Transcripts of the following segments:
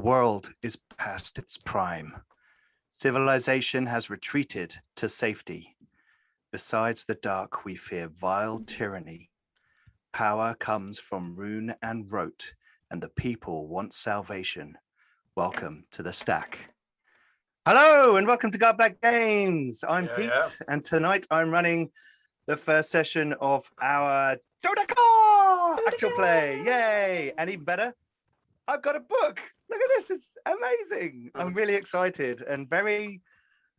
world is past its prime. Civilization has retreated to safety. Besides the dark, we fear vile tyranny. Power comes from rune and rote, and the people want salvation. Welcome to the stack. Hello, and welcome to Black Games. I'm Pete, and tonight I'm running the first session of our Dodeca actual play. Yay! And even better, I've got a book. Look at this, it's amazing. I'm really excited and very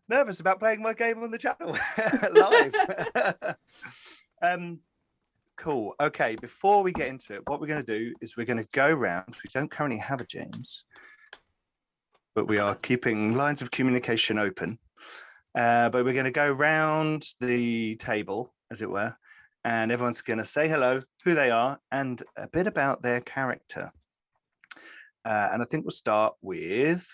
nervous about playing my game on the channel live. Cool. Okay, before we get into it, what we're going to do is we're going to go round. We don't currently have a James, but we are keeping lines of communication open. But we're going to go round the table, as it were, and everyone's going to say hello, who they are, and a bit about their character. And I think we'll start with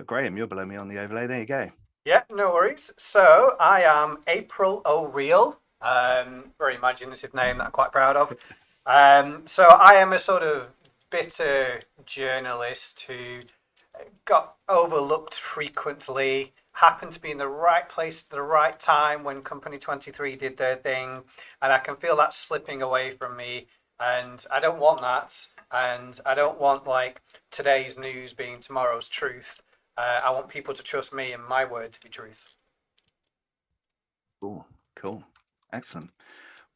Graham. You're below me on the overlay. There you go. Yeah, no worries. So I am April O'Real. Very imaginative name that I'm quite proud of. So I am a sort of bitter journalist who got overlooked frequently, happened to be in the right place at the right time when Company 23 did their thing, and I can feel that slipping away from me, and I don't want that, and I don't want like today's news being tomorrow's truth. I want people to trust me and my word to be truth. Cool. Excellent.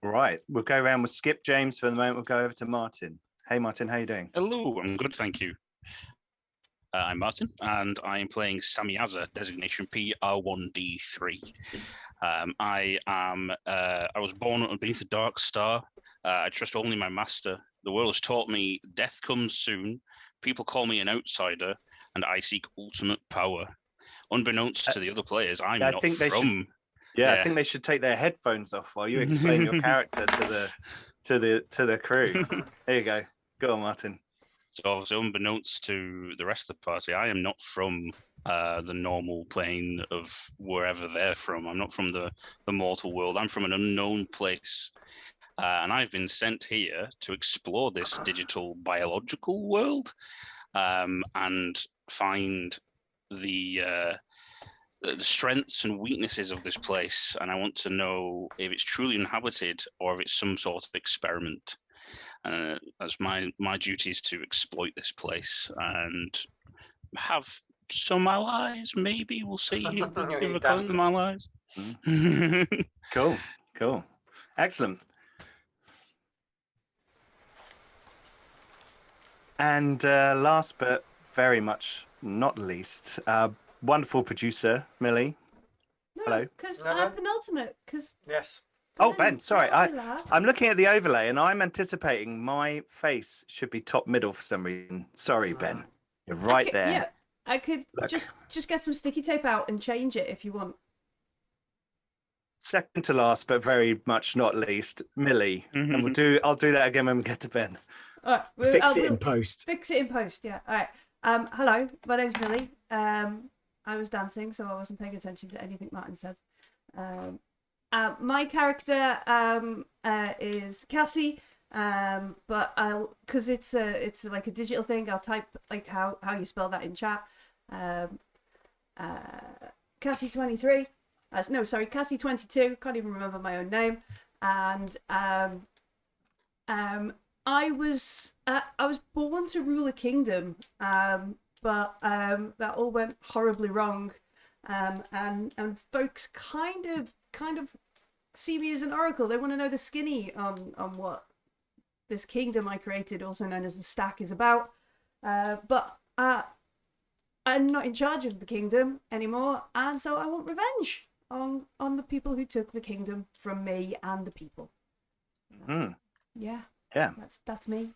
All right, we'll go around with Skip, James for the moment. We'll go over to Martin. Hey, Martin, how you doing? Hello, I'm good, thank you. I'm Martin, and I am playing Samyaza, designation PR1D3. I was born underneath the dark star. I trust only my master. The world has taught me death comes soon. People call me an outsider, and I seek ultimate power. Unbeknownst to the other players, I'm not from. I think they should take their headphones off while you explain your character to the crew. There you go. Go on, Martin. So unbeknownst to the rest of the party, I am not from the normal plane of wherever they're from. I'm not from the mortal world. I'm from an unknown place. And I've been sent here to explore this digital biological world and find the strengths and weaknesses of this place. And I want to know if it's truly inhabited or if it's some sort of experiment. That's my duty is to exploit this place and have some allies. Maybe we'll see if I call them allies. Cool. Excellent. And last but very much not least, wonderful producer, Millie. Hello. Because I'm penultimate. Yes. Oh, Ben, sorry. I'm looking at the overlay and I'm anticipating my face should be top middle for some reason. Sorry, Ben. You're right there. Yeah, I could just get some sticky tape out and change it if you want. Second to last, but very much not least, Millie. And I'll do that again when we get to Ben. All right, fix it in post. Fix it in post, yeah. All right. Hello, my name's Millie. I was dancing, so I wasn't paying attention to anything Martin said. My character is Cassie, but because it's like a digital thing, I'll type like how you spell that in chat. Cassie 23. No, sorry, Cassie 22. Can't even remember my own name. And I was born to rule a kingdom, but that all went horribly wrong, and folks kind of see me as an oracle. They want to know the skinny on what this kingdom I created, also known as the stack, is about. But I'm not in charge of the kingdom anymore, and so I want revenge on the people who took the kingdom from me and the people. Yeah. That's me.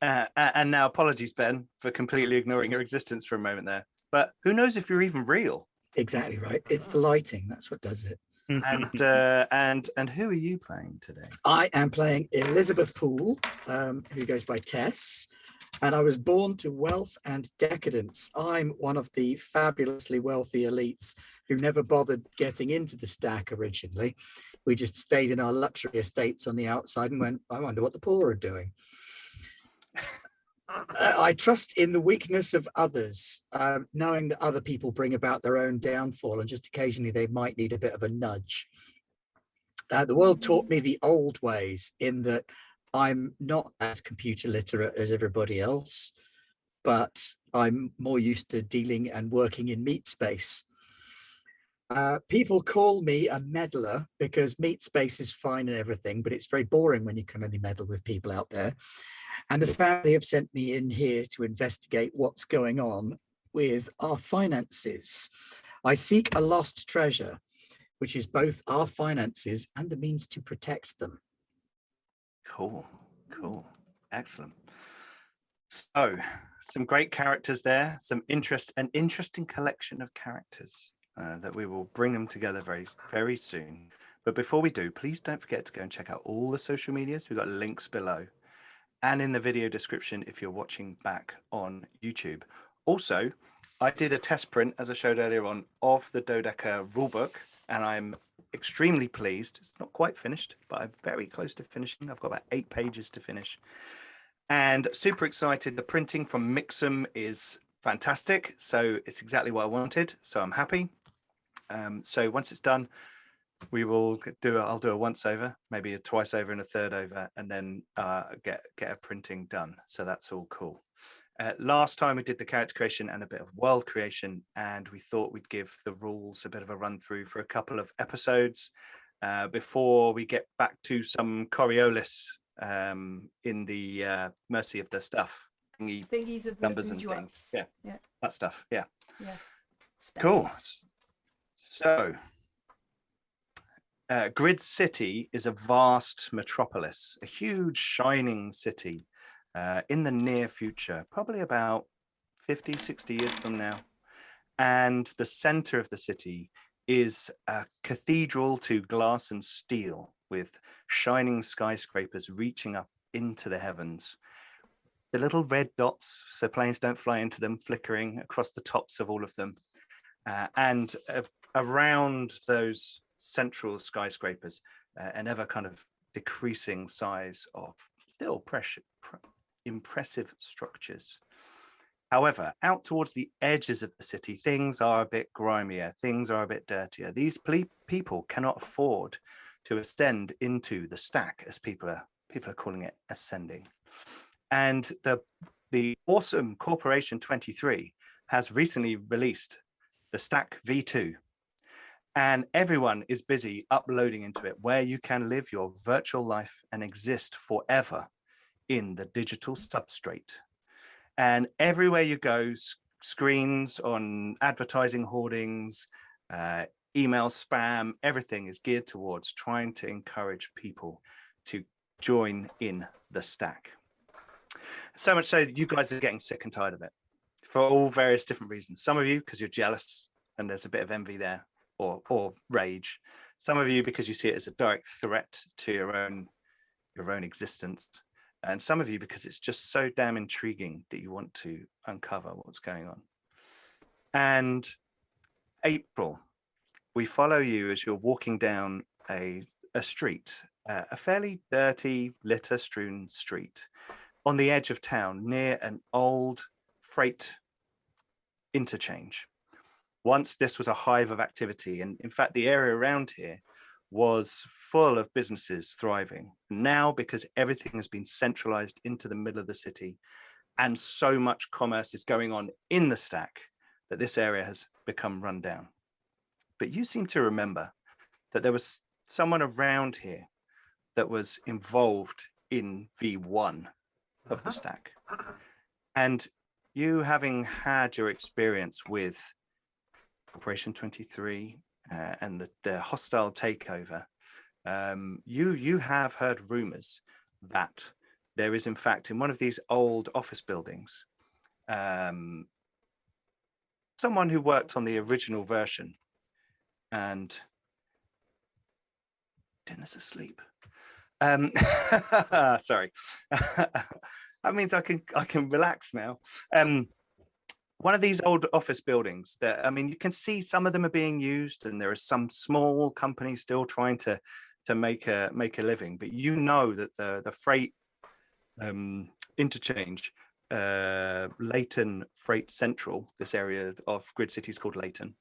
And now, apologies, Ben, for completely ignoring your existence for a moment there. But who knows if you're even real? Exactly right. It's the lighting. That's what does it. And who are you playing today? I am playing Elizabeth Poole, who goes by Tess, and I was born to wealth and decadence. I'm one of the fabulously wealthy elites who never bothered getting into the stack originally. We just stayed in our luxury estates on the outside and went, I wonder what the poor are doing. I trust in the weakness of others, knowing that other people bring about their own downfall, and just occasionally they might need a bit of a nudge. The world taught me the old ways, in that I'm not as computer literate as everybody else, but I'm more used to dealing and working in meat space. People call me a meddler because meat space is fine and everything, but it's very boring when you can only meddle with people out there. And the family have sent me in here to investigate what's going on with our finances. I seek a lost treasure, which is both our finances and the means to protect them. Cool. Excellent. So, some great characters there, an interesting collection of characters that we will bring them together very, very soon. But before we do, please don't forget to go and check out all the social medias. We've got links below and in the video description if you're watching back on YouTube. Also, I did a test print, as I showed earlier on, of the Dodeca rulebook, and I'm extremely pleased. It's not quite finished, but I'm very close to finishing. I've got about 8 pages to finish. And super excited. The printing from Mixum is fantastic. So it's exactly what I wanted. So I'm happy. So once it's done, I'll do a once over, maybe a twice over and a third over, and then get a printing done. So that's all cool. Last time we did the character creation and a bit of world creation, and we thought we'd give the rules a bit of a run through for a couple of episodes before we get back to some Coriolis in the Mercy of the Stuff thingies of the numbers and things. Yeah, that stuff. Yeah. Spells. Cool. So Grid City is a vast metropolis, a huge shining city in the near future, probably about 50, 60 years from now. And the center of the city is a cathedral to glass and steel with shining skyscrapers reaching up into the heavens. The little red dots, so planes don't fly into them, flickering across the tops of all of them. And around those central skyscrapers, an ever kind of decreasing size of still impressive structures. However, out towards the edges of the city, things are a bit grimier, things are a bit dirtier. These people cannot afford to ascend into the stack, as people are calling it, ascending. And the awesome Corporation 23 has recently released the Stack V2, and everyone is busy uploading into it, where you can live your virtual life and exist forever in the digital substrate. And everywhere you go, screens on advertising hoardings, email spam, everything is geared towards trying to encourage people to join in the stack. So much so that you guys are getting sick and tired of it for all various different reasons. Some of you because you're jealous and there's a bit of envy there, or rage. Some of you because you see it as a direct threat to your own existence. And some of you because it's just so damn intriguing that you want to uncover what's going on. And April, we follow you as you're walking down a street, a fairly dirty, litter-strewn street on the edge of town near an old freight interchange. Once this was a hive of activity, and in fact the area around here was full of businesses thriving. Now, because everything has been centralized into the middle of the city and so much commerce is going on in the stack, that this area has become run down. But you seem to remember that there was someone around here that was involved in V1 of the stack. And you, having had your experience with Corporation 23 and the hostile takeover, you have heard rumors that there is, in fact, in one of these old office buildings, someone who worked on the original version, and Dinner's asleep. Sorry. That means I can relax now. One of these old office buildings that, I mean, you can see some of them are being used, and there are some small companies still trying to make a living. But you know that the freight interchange Leighton Freight Central, this area of Grid City is called Leighton.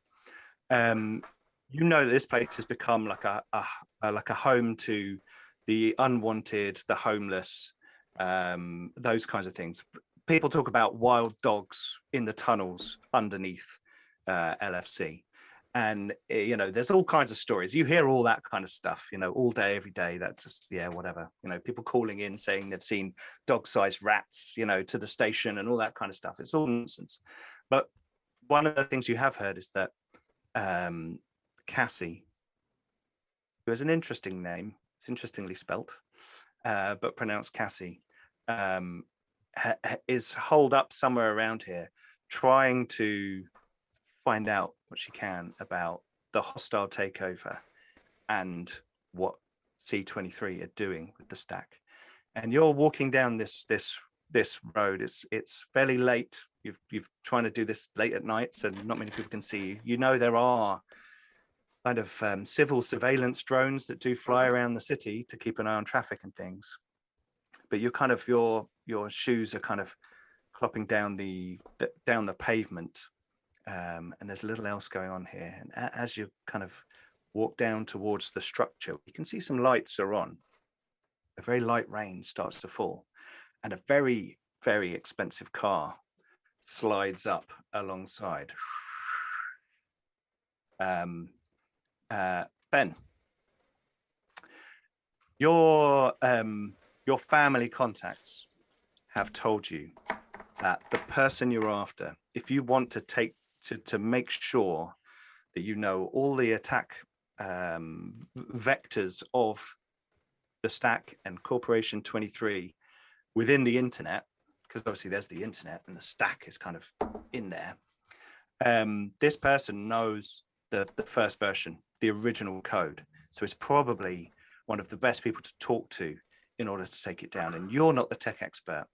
You know that this place has become like a home to the unwanted, the homeless, those kinds of things. People talk about wild dogs in the tunnels underneath LFC. And, you know, there's all kinds of stories. You hear all that kind of stuff, you know, all day, every day. That's just, yeah, whatever. You know, people calling in saying they've seen dog-sized rats, you know, to the station and all that kind of stuff. It's all nonsense. But one of the things you have heard is that Cassie, who has an interesting name, it's interestingly spelt, but pronounced Cassie, is holed up somewhere around here trying to find out what she can about the hostile takeover and what C23 are doing with the stack. And you're walking down this road. It's fairly late. You've trying to do this late at night, so not many people can see you. You know there are kind of civil surveillance drones that do fly around the city to keep an eye on traffic and things. But you're kind of your shoes are kind of clopping down the pavement. And there's a little else going on here. And as you kind of walk down towards the structure, you can see some lights are on. A very light rain starts to fall, and a very, very expensive car slides up alongside. Ben, your family contacts have told you that the person you're after, if you want to take to make sure that you know all the attack vectors of the stack and Corporation 23 within the internet, because obviously there's the internet and the stack is kind of in there. This person knows the first version, the original code. So it's probably one of the best people to talk to in order to take it down. And you're not the tech expert,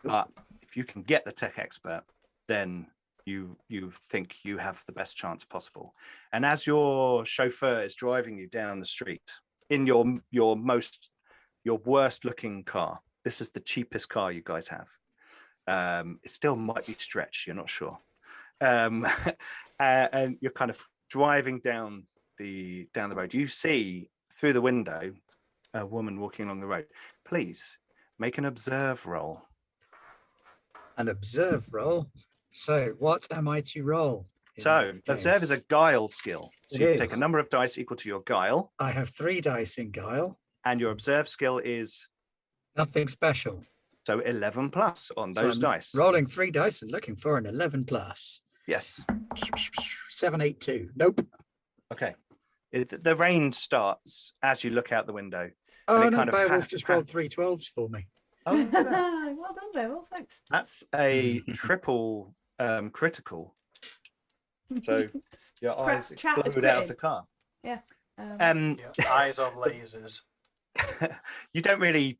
but if you can get the tech expert, then you think you have the best chance possible. And as your chauffeur is driving you down the street in your worst looking car, this is the cheapest car you guys have. It still might be stretched, you're not sure. And you're kind of driving down the road. You see through the window a woman walking along the road. Please make an observe roll. An observe roll. So what am I to roll? So observe is a guile skill. So you take a number of dice equal to your guile. I have 3 dice in guile. And your observe skill is? Nothing special. So 11 plus on those dice. Rolling 3 dice and looking for an 11 plus. Yes. 7, 8, 2. Nope. Okay. The rain starts as you look out the window. Oh, no, Beowulf just rolled 3 12s for me. Oh, Well done, Beowulf. Thanks. That's a triple critical. So your eyes explode out of the car. Yeah. Your eyes are lasers. You can't really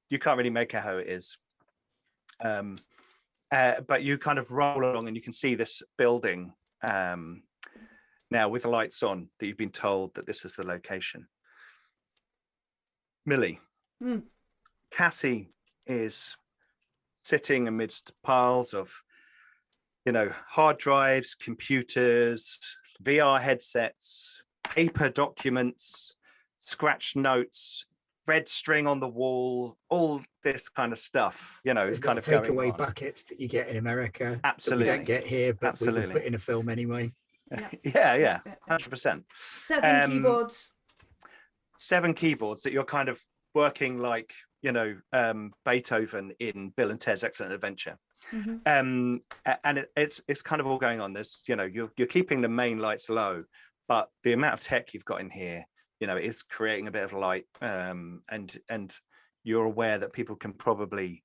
make out how it is. But you kind of roll along and you can see this building now with the lights on, that you've been told that this is the location. Millie, Cassie is sitting amidst piles of, hard drives, computers, VR headsets, paper documents, scratched notes, red string on the wall, all this kind of stuff, is kind of takeaway buckets that you get in America. Absolutely. That we don't get here, but we can put in a film anyway. Yeah, 100%. 7 keyboards. 7 keyboards that you're kind of working like, Beethoven in Bill and Ted's Excellent Adventure. And it's kind of all going on. There's, you're keeping the main lights low, but the amount of tech you've got in here, is creating a bit of light, and you're aware that people can probably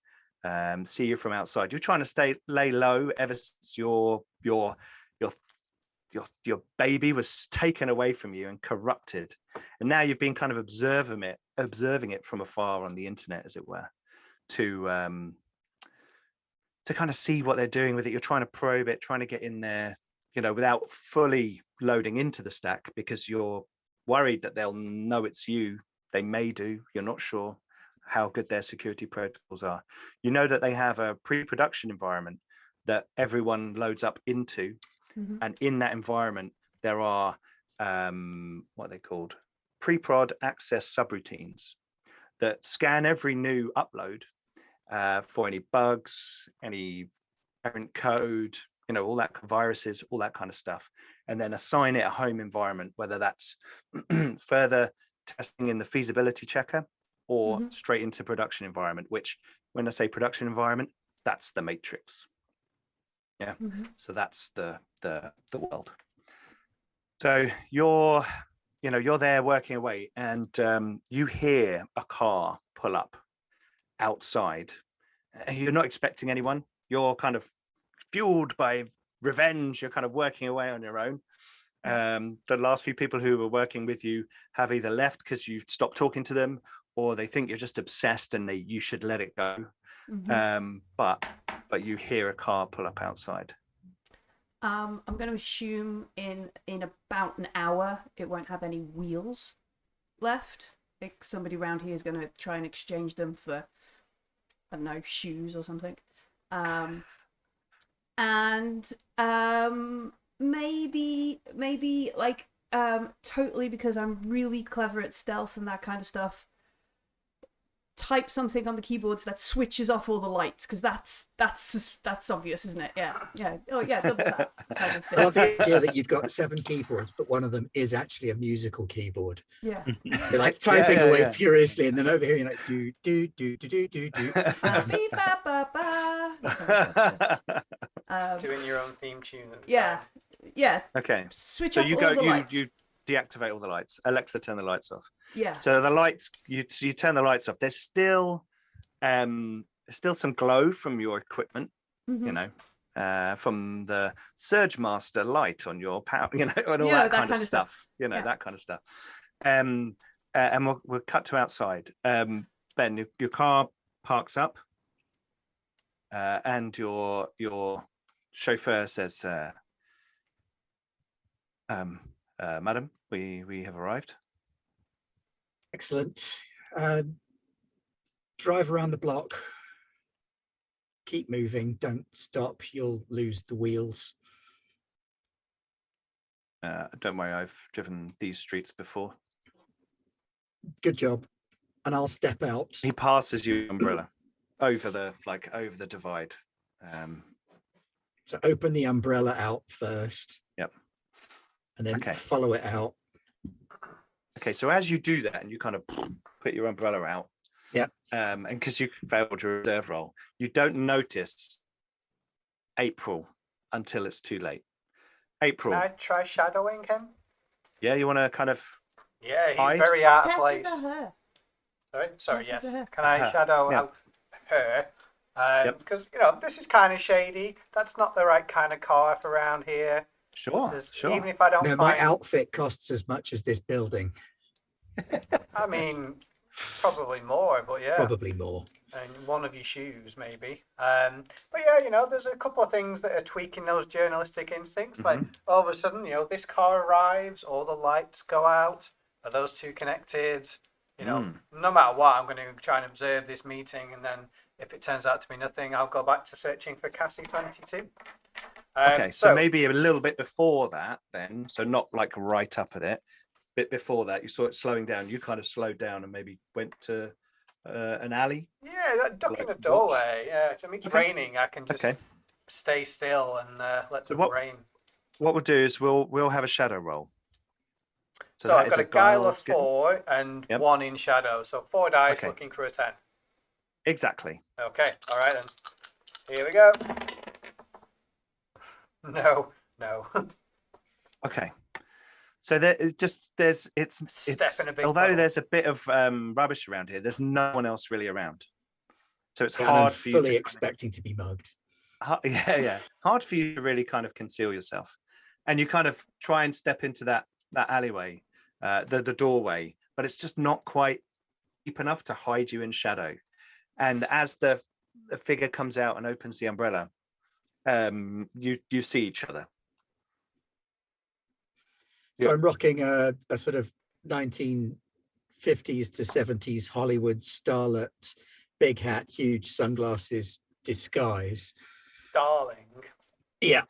see you from outside. You're trying to lay low ever since your baby was taken away from you and corrupted, and now you've been kind of observing it from afar on the internet, as it were, to kind of see what they're doing with it. You're trying to probe it, trying to get in there, without fully loading into the stack, because you're worried that they'll know it's you. They may do, you're not sure. how good their security protocols are. You know that they have a pre-production environment that everyone loads up into, and in that environment there are what are they called? Pre-prod access subroutines that scan every new upload for any bugs, any errant code, you know, all that viruses, all that kind of stuff, and then assign it a home environment, whether that's further testing in the feasibility checker or straight into production environment, which when I say production environment, that's the matrix. Yeah. So that's the world. So you're there working away, and you hear a car pull up outside. You're not expecting anyone. You're kind of fueled by revenge. You're kind of working away on your own. The last few people who were working with you have either left because you've stopped talking to them, or they think you're just obsessed and you should let it go. But you hear a car pull up outside. I'm going to assume in about an hour it won't have any wheels left. Like somebody around here is going to try and exchange them for, I don't know, shoes or something. And maybe like totally, because I'm really clever at stealth and that kind of stuff, type something on the keyboards that switches off all the lights, because that's obvious, isn't it? Yeah. Oh yeah, double that kind of thing. I love the idea that you've got 7 keyboards, but one of them is actually a musical keyboard. Yeah. You're like typing away furiously, and then over here you're like do do do do do do do. Beep, ba, ba, ba. Doing your own theme tune. And Yeah. Okay. Switch So off you all go, the lights. you deactivate all the lights. Alexa, turn the lights off. Yeah. So the lights, you turn the lights off. There's still some glow from your equipment, you know, from the Surge Master light on your power, you know, and all that kind of stuff. You know, that kind of stuff. And we'll cut to outside. Ben, your car parks up, and your chauffeur says, "Madam, we have arrived." Excellent. Drive around the block. Keep moving. Don't stop. You'll lose the wheels. Don't worry, I've driven these streets before. Good job. And I'll step out. He passes you umbrella over the divide. So open the umbrella out first. Yep. And then follow it out. Okay, so as you do that and you kind of put your umbrella out, and because you failed your reserve roll, you don't notice April until it's too late. April. Can I try shadowing him? Yeah, you want to kind of Yeah, he's hide? very out of Test place. is her. Sorry, Test is yes. her. Can I shadow out her? Because, you know, this is kind of shady. That's not the right kind of car for around here. Sure. Even if I don't No, my outfit costs as much as this building. I mean, probably more, but yeah. Probably more. And one of your shoes, maybe. But yeah, you know, there's a couple of things that are tweaking those journalistic instincts. Like, all of a sudden, you know, this car arrives, all the lights go out. Are those two connected? You know, no matter what, I'm going to try and observe this meeting, and then if it turns out to be nothing, I'll go back to searching for Cassie 22. Okay, so maybe a little bit before that then, so not like right up at it, bit before that, you saw it slowing down, you kind of slowed down and maybe went to an alley? Yeah, duck in a doorway. Yeah, so it's raining. I can just stay still and let the rain. What we'll do is we'll have a shadow roll. So I've got a guile of 4 and 1 in shadow. So 4 dice looking for a 10. Exactly. Okay, all right then. Here we go. No. Okay. So there's although there's a bit of rubbish around here, there's no one else really around. So it's hard for you fully expecting to be mugged. Hard for you to really kind of conceal yourself. And you kind of try and step into that alleyway, the doorway, but it's just not quite deep enough to hide you in shadow. And as the figure comes out and opens the umbrella, you see each other. So I'm rocking a sort of 1950s 50s to 70s Hollywood starlet, big hat, huge sunglasses disguise. Darling. Yeah,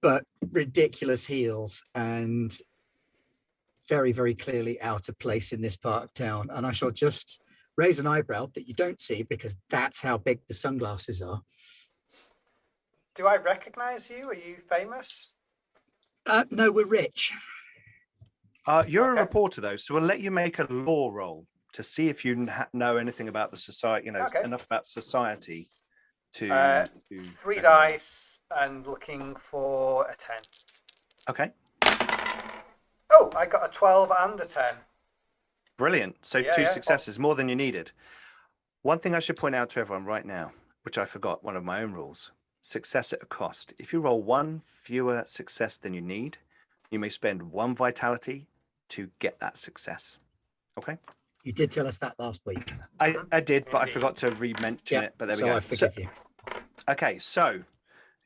but ridiculous heels and very, very clearly out of place in this part of town. And I shall just raise an eyebrow that you don't see because that's how big the sunglasses are. Do I recognize you? Are you famous? No, we're rich. You're Okay. a reporter, though, so we'll let you make a law roll to see if you know anything about the society, Okay. enough about society to... 3 dice and looking for a 10. Okay, Oh, I got a 12 and a 10. brilliant. So Yeah, two yeah. successes, more than you needed. One thing I should point out to everyone right now, which I forgot, one of my own rules, success at a cost. If you roll 1 fewer success than you need, you may spend 1 vitality to get that success. Okay? You did tell us that last week. I did, but I Indeed. forgot to re-mention it, but there we go. So I forgive you. Okay, so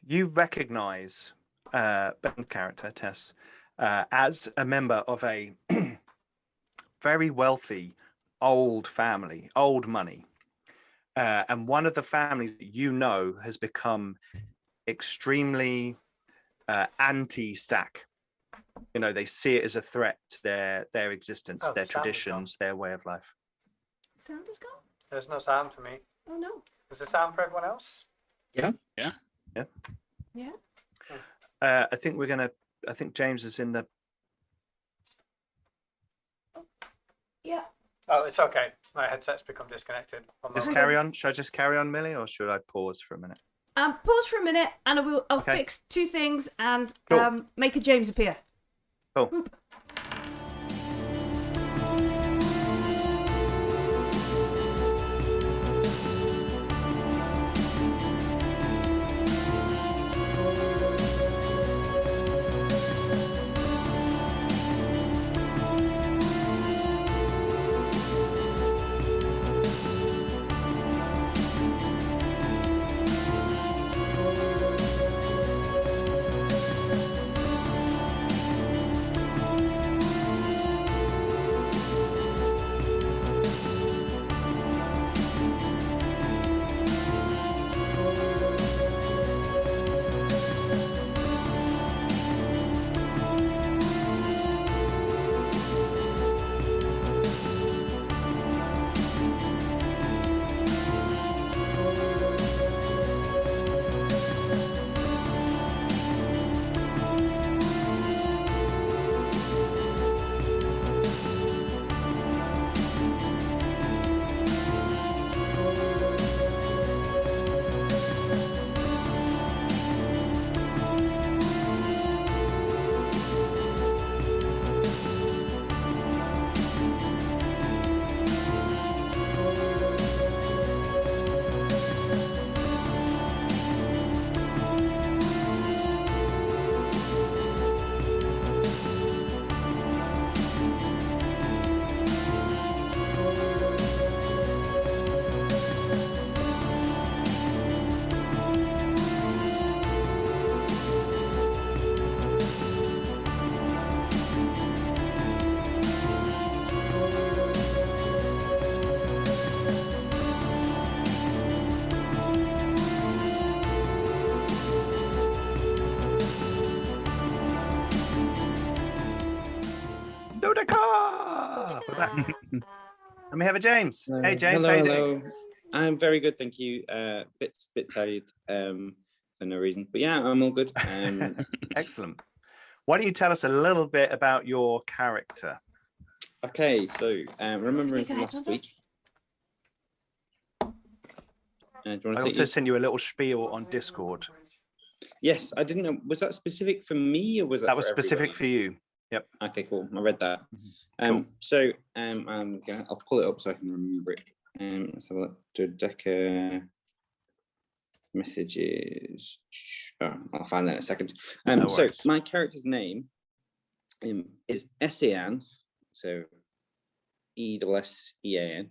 you recognize Ben's character, Tess, as a member of a very wealthy old family, old money. And one of the families that you know has become extremely anti-stack. You know, they see it as a threat to their existence, Oh, their the sound is traditions, their way of life. Sound is gone. There's no sound for me. Oh no. Is there sound for everyone else? Yeah. I think James is in the... Yeah. Oh, it's okay. My headset's become disconnected. One Just moment. carry on. Should I just carry on, Millie, or should I pause for a minute? Pause for a minute, and I'll Okay. fix 2 things and Cool. make a James appear. Cool. Whoop. Dodeca! We're back. And we have a James. Hey, James, Hello, how you doing? hello. I'm very good, thank you. Bit tired for no reason, but yeah, I'm all good. Excellent. Why don't you tell us a little bit about your character? Okay, so remembering Can from I last contact? week. Do you I want to also sent you a little spiel on Discord. Yes, I didn't know. Was that specific for me or was that? That was for specific everybody? for you. Yep. Okay, cool. I read that. Cool. So I'll pull it up so I can remember it. Let's have a look. Dodeca messages. Oh, I'll find that in a second. No So worries. my character's name is Esan. So ESSEAN,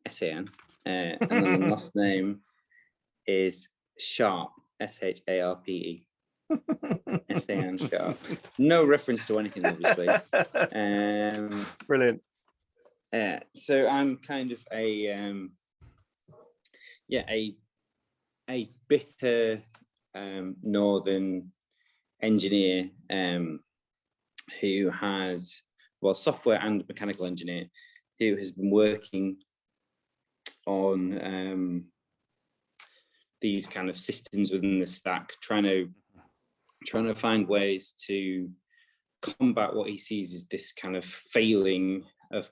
Esan. And then the last name is Sharp, SHARPE. Esan Sharp. No reference to anything, obviously. Brilliant. So I'm kind of a bitter northern engineer who has, well, software and mechanical engineer who has been working on these kind of systems within the stack, trying to find ways to combat what he sees as this kind of failing of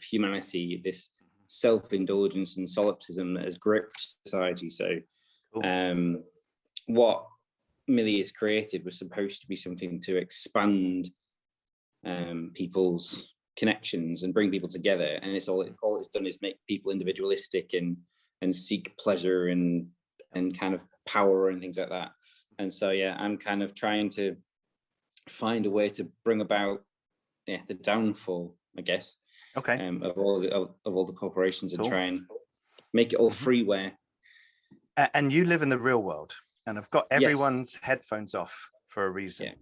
humanity, this self-indulgence and solipsism that has gripped society. So what Millie has created was supposed to be something to expand people's connections and bring people together, and it's all it's done is make people individualistic and seek pleasure and kind of power and things like that. And so yeah, I'm kind of trying to find a way to bring about the downfall, I guess, of all the corporations, and try and make it all freeware. And you live in the real world, and I've got everyone's headphones off for a reason.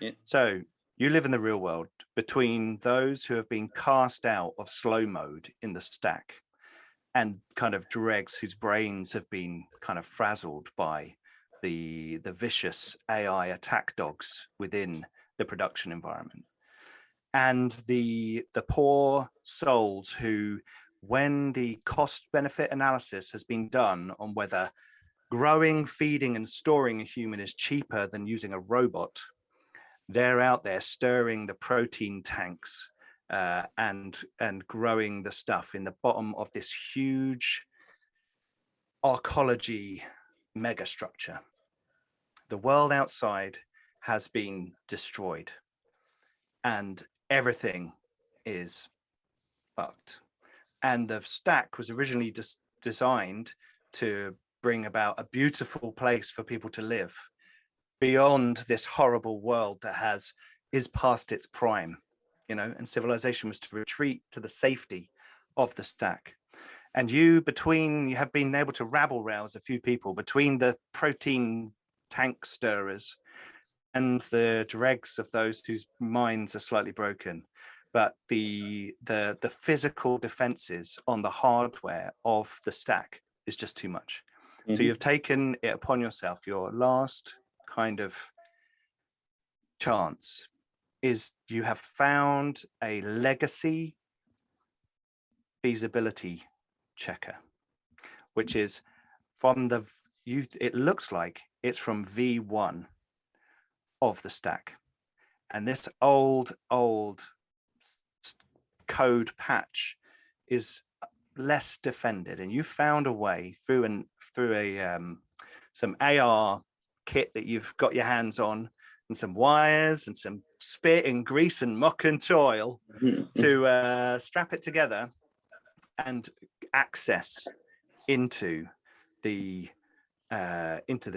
Yeah. So you live in the real world between those who have been cast out of slow mode in the stack and kind of dregs whose brains have been kind of frazzled by the vicious AI attack dogs within the production environment, and the poor souls who, when the cost benefit analysis has been done on whether growing, feeding and storing a human is cheaper than using a robot, they're out there stirring the protein tanks and growing the stuff in the bottom of this huge arcology megastructure. The world outside has been destroyed and everything is fucked. And the stack was originally designed to bring about a beautiful place for people to live beyond this horrible world that is past its prime, and civilization was to retreat to the safety of the stack. And you have been able to rabble rouse a few people between the protein tank stirrers and the dregs of those whose minds are slightly broken. But the physical defenses on the hardware of the stack is just too much. Mm-hmm. So you've taken it upon yourself. Your last kind of chance is you have found a legacy feasibility checker, which is from it looks like it's from V1 of the stack. And this old code patch is less defended, and you found a way through some AR kit that you've got your hands on, and some wires and some spit and grease and muck and toil to strap it together and access into the into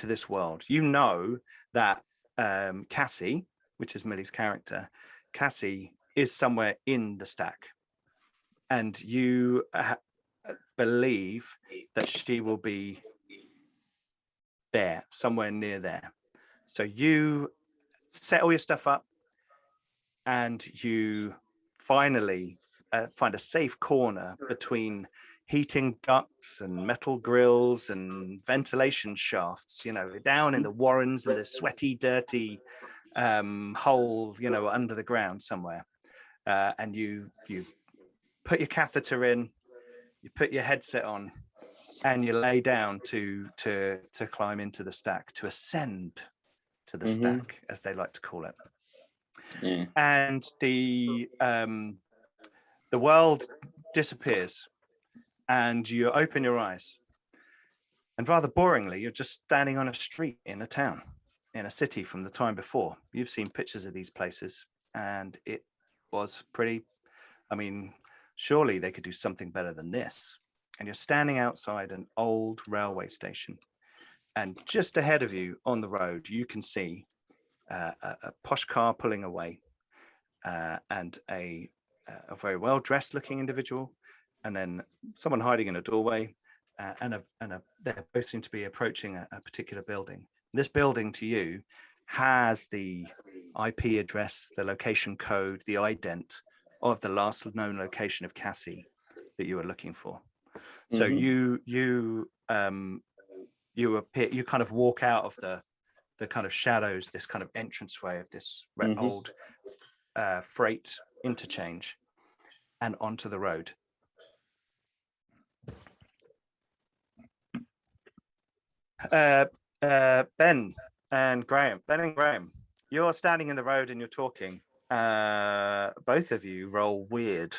this world. You know that Cassie, which is Millie's character, Cassie is somewhere in the stack, and you believe that she will be there, somewhere near there. So you set all your stuff up, and you finally find a safe corner between heating ducts and metal grills and ventilation shafts, down in the warrens and the sweaty, dirty hole, under the ground somewhere. And you put your catheter in, you put your headset on, and you lay down to climb into the stack, to ascend to the stack, as they like to call it. Yeah. And the world disappears, and you open your eyes, and rather boringly, you're just standing on a street in a town, in a city from the time before. You've seen pictures of these places, and it was pretty, surely they could do something better than this. And you're standing outside an old railway station, and just ahead of you on the road, you can see a posh car pulling away, and a very well-dressed looking individual, and then someone hiding in a doorway, and they both seem to be approaching a particular building. This building to you has the IP address, the location code, the ident of the last known location of Cassie that you were looking for. So you appear, you kind of walk out of the kind of shadows, this kind of entranceway of this old freight interchange, and onto the road. Ben and Graham, you're standing in the road and you're talking. Both of you roll weird.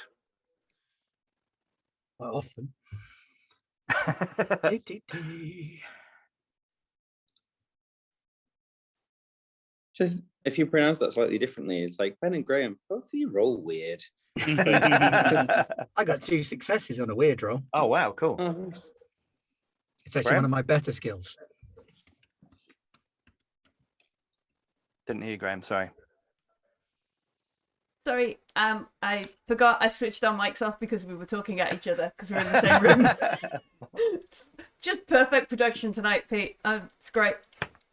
Quite often. So if you pronounce that slightly differently, it's like Ben and Graham, both of you roll weird. I got 2 successes on a weird roll. Oh wow, cool. Oh, nice. It's actually Graham? one of my better skills. Didn't hear you, Graham. Sorry. Sorry, I forgot I switched our mics off because we were talking at each other because we're in the same room. Just perfect production tonight, Pete. It's great.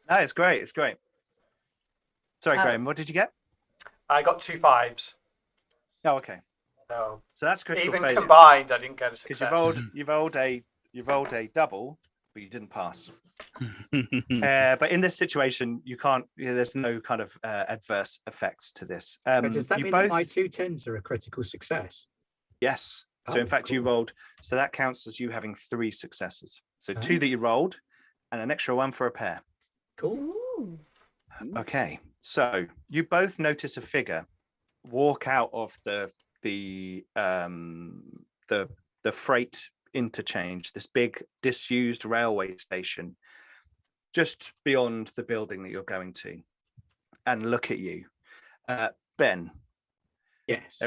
No, it's great. It's great. Sorry, Graham. What did you get? I got 2 5s. Oh, okay. So So that's critical even failure. combined, I didn't get a Because success. you rolled a double, but you didn't pass. But in this situation, you can't. There's no kind of adverse effects to this. But does that you mean both, that my 2 10s are a critical success? yes. So Oh, in fact, you cool. rolled. So that counts as you having 3 successes. So Oh. 2 that you rolled, and an extra 1 for a pair. Cool. Ooh. Okay. So you both notice a figure walk out of the freight interchange, this big disused railway station just beyond the building that you're going to, and look at you. Ben, Yes.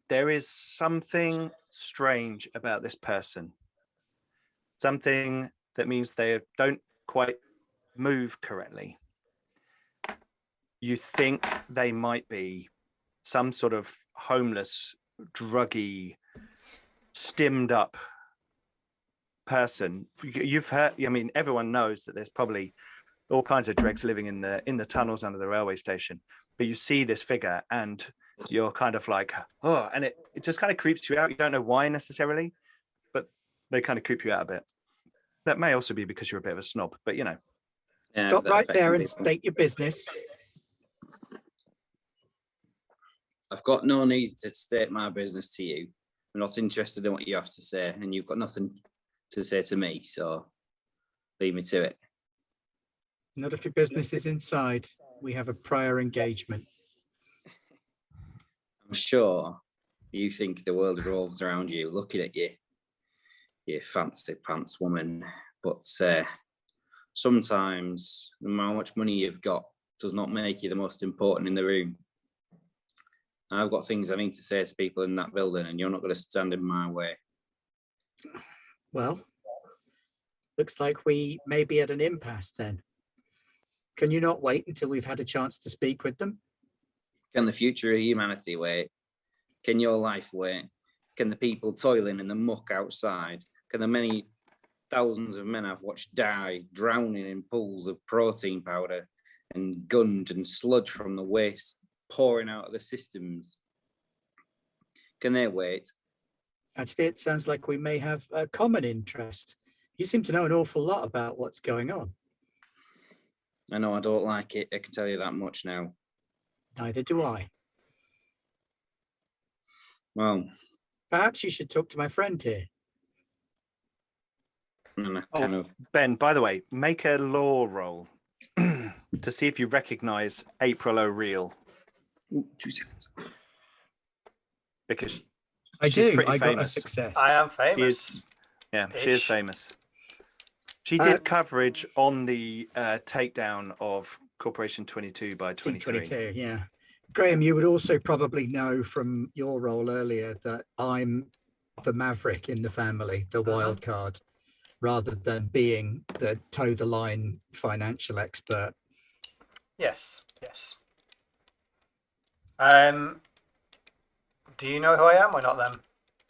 there is something strange about this person. Something that means they don't quite move correctly. You think they might be some sort of homeless, druggy, stimmed up person. You've heard, I mean, everyone knows that there's probably all kinds of dregs living in the tunnels under the railway station, but you see this figure and you're kind of like, oh, and it just kind of creeps you out. You don't know why necessarily, but they kind of creep you out a bit. That may also be because you're a bit of a snob, but you know. Yeah, Stop that right affecting there and people. state your business. I've got no need to state my business to you. I'm not interested in what you have to say, and you've got nothing to say to me, so leave me to it. Not if your business is inside. We have a prior engagement. I'm sure you think the world revolves around you, looking at you, you fancy pants woman. But sometimes, no matter how much money you've got, does not make you the most important in the room. I've got things I need to say to people in that building, and you're not going to stand in my way. Well, looks like we may be at an impasse then. Can you not wait until we've had a chance to speak with them? Can the future of humanity wait? Can your life wait? Can the people toiling in the muck outside? Can the many thousands of men I've watched die, drowning in pools of protein powder and gunge and sludge from the waste pouring out of the systems? Can they wait? Actually, it sounds like we may have a common interest. You seem to know an awful lot about what's going on. I know I don't like it. I can tell you that much now. Neither do I. Well, Perhaps you should talk to my friend here. and I Oh. kind of Ben, by the way, make a law roll to see if you recognize April O'Reilly, Ooh, 2 seconds. because I she's do. pretty I got a famous. success. I am famous. Yeah, she is Ish. famous. She Uh, did coverage on the takedown of Corporation 22 by 23. C22, yeah. Graham, you would also probably know from your role earlier that I'm the maverick in the family, the wild card, rather than being the toe the line financial expert. Yes, yes. Do you know who I am or not then?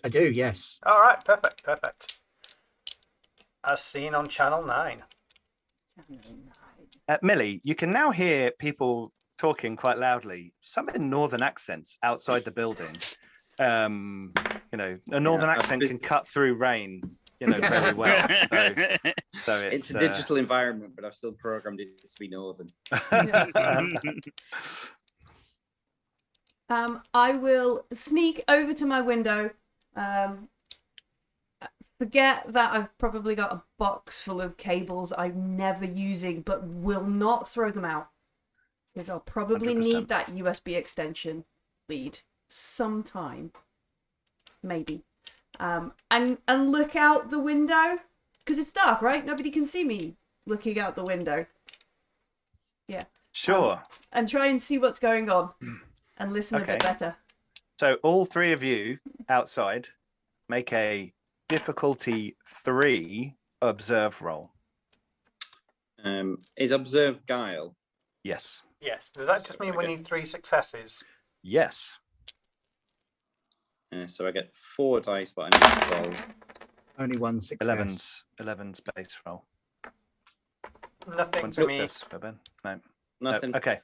I do, yes. All right, perfect, perfect. As seen on Channel 9. Millie, you can now hear people talking quite loudly, some in northern accents outside the building. You know, a northern accent can cut through rain, you know, very well. So It's a digital environment, but I've still programmed it to be northern. I will sneak over to my window. Forget that I've probably got a box full of cables I'm never using, but will not throw them out. Because I'll probably 100%. need that USB extension lead sometime. Maybe. And look out the window. Because it's dark, right? Nobody can see me looking out the window. Yeah. Sure. And try and see what's going on. And listen a bit better. So all three of you outside make a difficulty 3 observe roll. Is observe guile? Yes. Yes. Does that just mean we need 3 successes? Yes. So I get 4 dice, but I need 12. Only one success. 11's base roll. Nothing One for me. success for Ben. No. Nothing. No. Okay.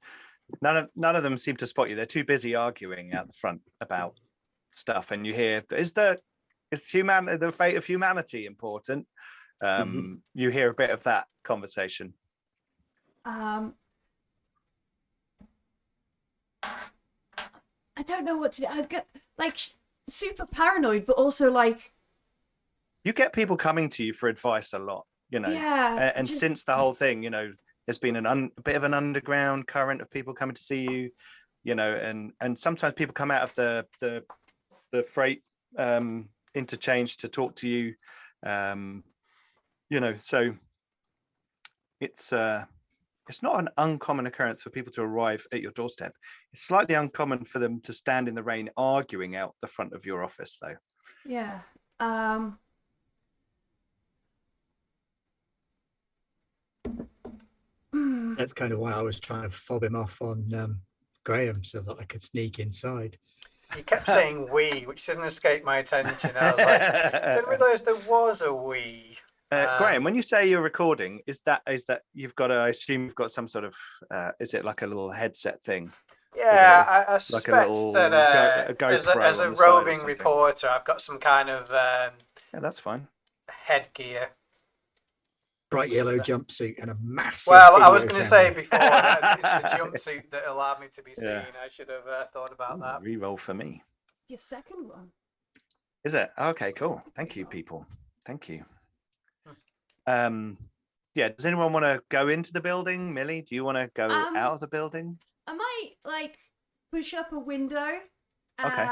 None of them seem to spot you. They're too busy arguing out the front about stuff, and you hear, is the fate of humanity important? You hear a bit of that conversation. I don't know what to do. I get like super paranoid, but also like You get people coming to you for advice a lot, you know. yeah. And since the whole thing, you know, there's been a bit of an underground current of people coming to see you, you know, and sometimes people come out of the freight interchange to talk to you, you know. So it's not an uncommon occurrence for people to arrive at your doorstep. It's slightly uncommon for them to stand in the rain arguing out the front of your office, though. Yeah. That's kind of why I was trying to fob him off on Graham so that I could sneak inside. You kept saying we, which didn't escape my attention. I was like, didn't realise there was a we. Graham, when you say you're recording, is that you've got I assume you've got some sort of is it like a little headset thing? Yeah, I suspect like a little that a as GoPro a on the side or roving something. reporter, I've got some kind of Yeah, that's fine. headgear. Bright yellow jumpsuit and a massive. Well, I was video going to camera. say before that it's the jumpsuit that allowed me to be seen. Yeah. I should have thought about that. Reroll for me. Your second one. Is it? Okay, cool. Thank you, people. Thank you. Yeah, does anyone want to go into the building? Millie, do you want to go out of the building? I might like push up a window. Okay.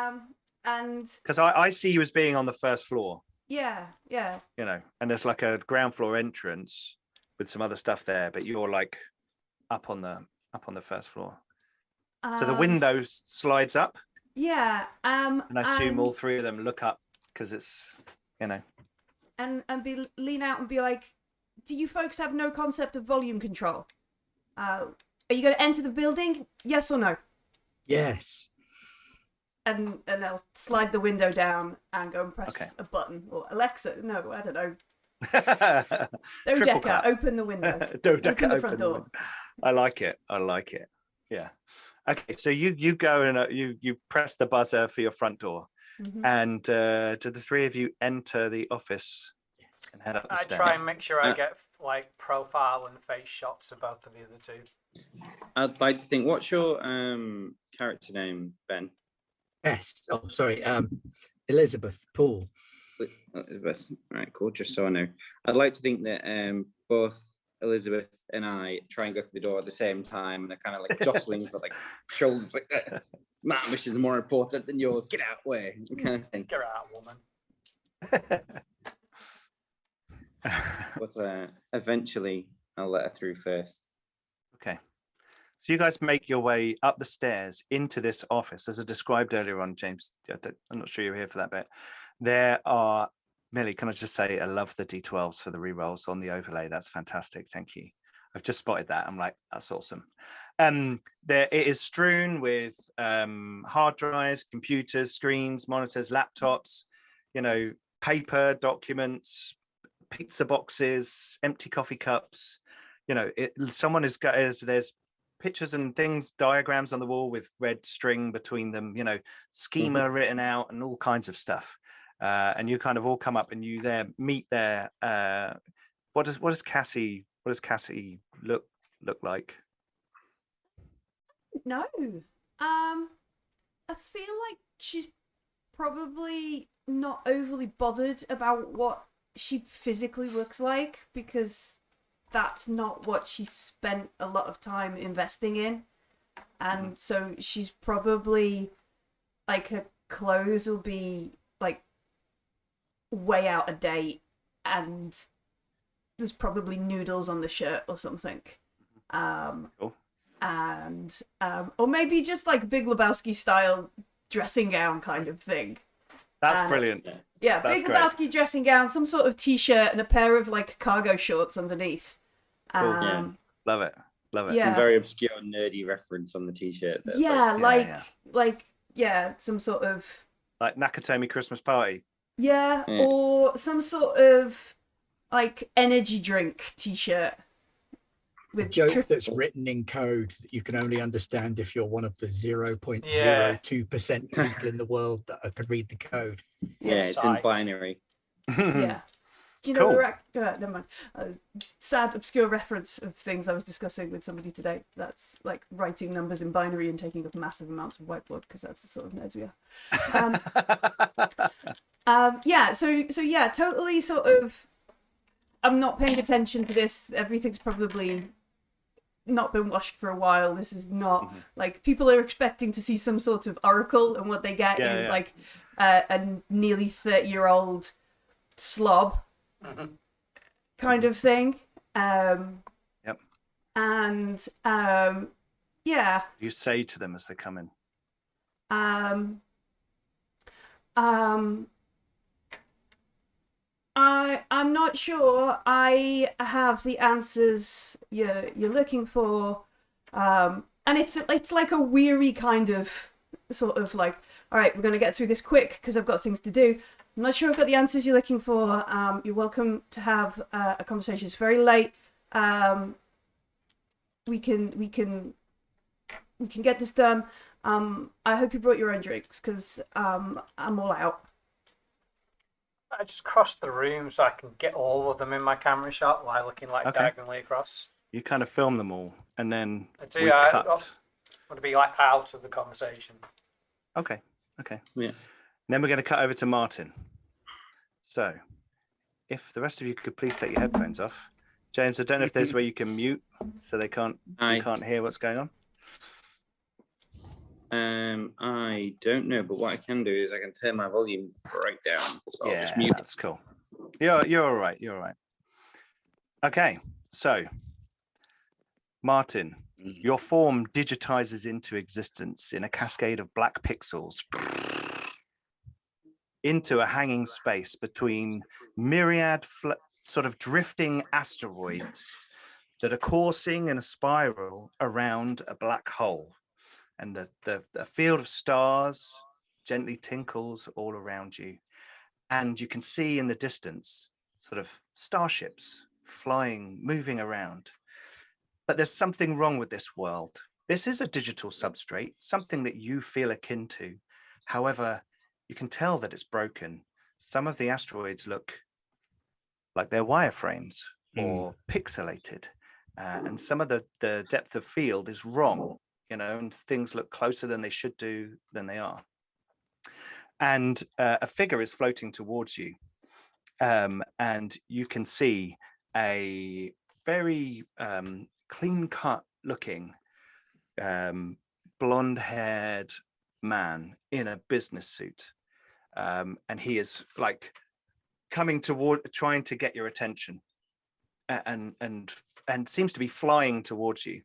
And Because I see you as being on the first floor, yeah. you know, and there's like a ground floor entrance with some other stuff there, but you're like up on the first floor. So the window slides up. Yeah. And I assume all three of them look up because it's, you know. And lean out and be like, do you folks have no concept of volume control? Are you going to enter the building? Yes or no? Yes. And I'll slide the window down and go and press a button. Or Alexa, no, I don't know. Dodeca, open the window. Dodeca, open the front door. I like it. Yeah. Okay, so you go and you press the buzzer for your front door. Mm-hmm. And do the three of you enter the office and head up the stairs? I try and make sure I get like profile and face shots of both of the other two. I'd like to think. What's your character name, Ben? Yes. Oh, sorry. Elizabeth Poole. Elizabeth. Right, cool. Just so I know. I'd like to think that both Elizabeth and I try and go through the door at the same time, and they're kind of like jostling, but like shoulders like my mission's more important than yours. Get out way, kind of thing. Get out, woman. But eventually, I'll let her through first. Okay. So you guys make your way up the stairs into this office. As I described earlier on, James, I'm not sure you're here for that bit. There are, Millie, can I just say, I love the D12s for the rerolls on the overlay. That's fantastic. Thank you. I've just spotted that. I'm like, that's awesome. It is strewn with hard drives, computers, screens, monitors, laptops, you know, paper, documents, pizza boxes, empty coffee cups. You know, someone has got, there's pictures and things, diagrams on the wall with red string between them, you know, schema written out and all kinds of stuff. And you kind of all come up and you there meet there. What does Cassie look like? No. I feel like she's probably not overly bothered about what she physically looks like, because that's not what she spent a lot of time investing in. And so she's probably, like, her clothes will be like way out of date, and there's probably noodles on the shirt or something. Cool. And or maybe just like Big Lebowski style dressing gown kind of thing. That's brilliant. Yeah, That's Big great. Lebowski dressing gown, some sort of t-shirt, and a pair of like cargo shorts underneath. Cool. Love it. Yeah. Some very obscure nerdy reference on the t-shirt. That's Some sort of like Nakatomi Christmas Party. yeah, or some sort of like energy drink t-shirt. A joke that's written in code that you can only understand if you're one of the 0.02% people in the world that can read the code. Yeah, it's in binary. Yeah. Do you know never mind. Sad, obscure reference of things I was discussing with somebody today. That's like writing numbers in binary and taking up massive amounts of whiteboard, because that's the sort of nerds we are. So yeah, totally sort of. I'm not paying attention to this. Everything's probably not been washed for a while. This is not like people are expecting to see some sort of oracle, and what they get is like a nearly 30-year-old slob kind of thing. Yep. And yeah. You say to them as they come in. I'm not sure I have the answers you're looking for, and it's like a weary kind of sort of like, all right, we're gonna get through this quick because I've got things to do. I'm not sure I've got the answers you're looking for. You're welcome to have a conversation. It's very late. We can get this done. I hope you brought your own drinks, because I'm all out. I just crossed the room so I can get all of them in my camera shot while looking like diagonally across. You kind of film them all, and then we I cut. want to be like out of the conversation. Okay. Yeah. Then we're going to cut over to Martin. So, if the rest of you could please take your headphones off. James, I don't know if there's where you can mute so they can't hear what's going on. I don't know, but what I can do is I can turn my volume right down. So I'll just mute. That's cool. You're all right. Okay, so Martin, your form digitizes into existence in a cascade of black pixels into a hanging space between myriad sort of drifting asteroids that are coursing in a spiral around a black hole. And the field of stars gently tinkles all around you. And you can see in the distance sort of starships flying, moving around. But there's something wrong with this world. This is a digital substrate, something that you feel akin to. However, you can tell that it's broken. Some of the asteroids look like they're wireframes or pixelated. And some of the depth of field is wrong. And things look closer than they should do than they are. And a figure is floating towards you. And you can see a very clean-cut looking, blonde-haired man in a business suit. And he is like coming toward, trying to get your attention and seems to be flying towards you.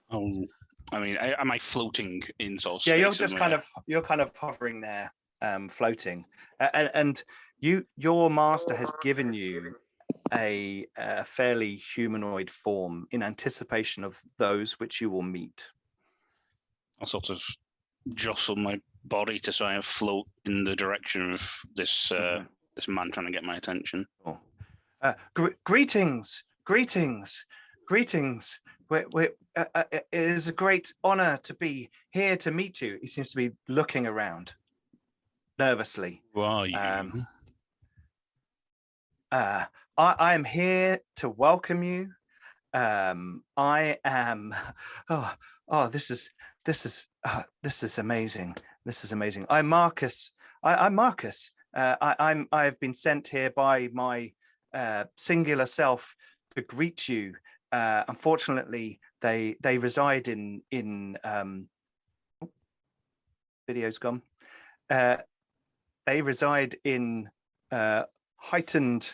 Oh, I mean, am I floating in sort of Yeah, you're space just somewhere? you're kind of hovering there, floating, and your master has given you a fairly humanoid form in anticipation of those which you will meet. I'll sort of jostle my body to try and float in the direction of this this man trying to get my attention. Greetings. it is a great honor to be here to meet you. He seems to be looking around nervously. Who are you? I am here to welcome you. I am. This is amazing. This is amazing. I'm Marcus. I'm Marcus. I've been sent here by my singular self to greet you. Unfortunately, they reside in video's gone. They reside in heightened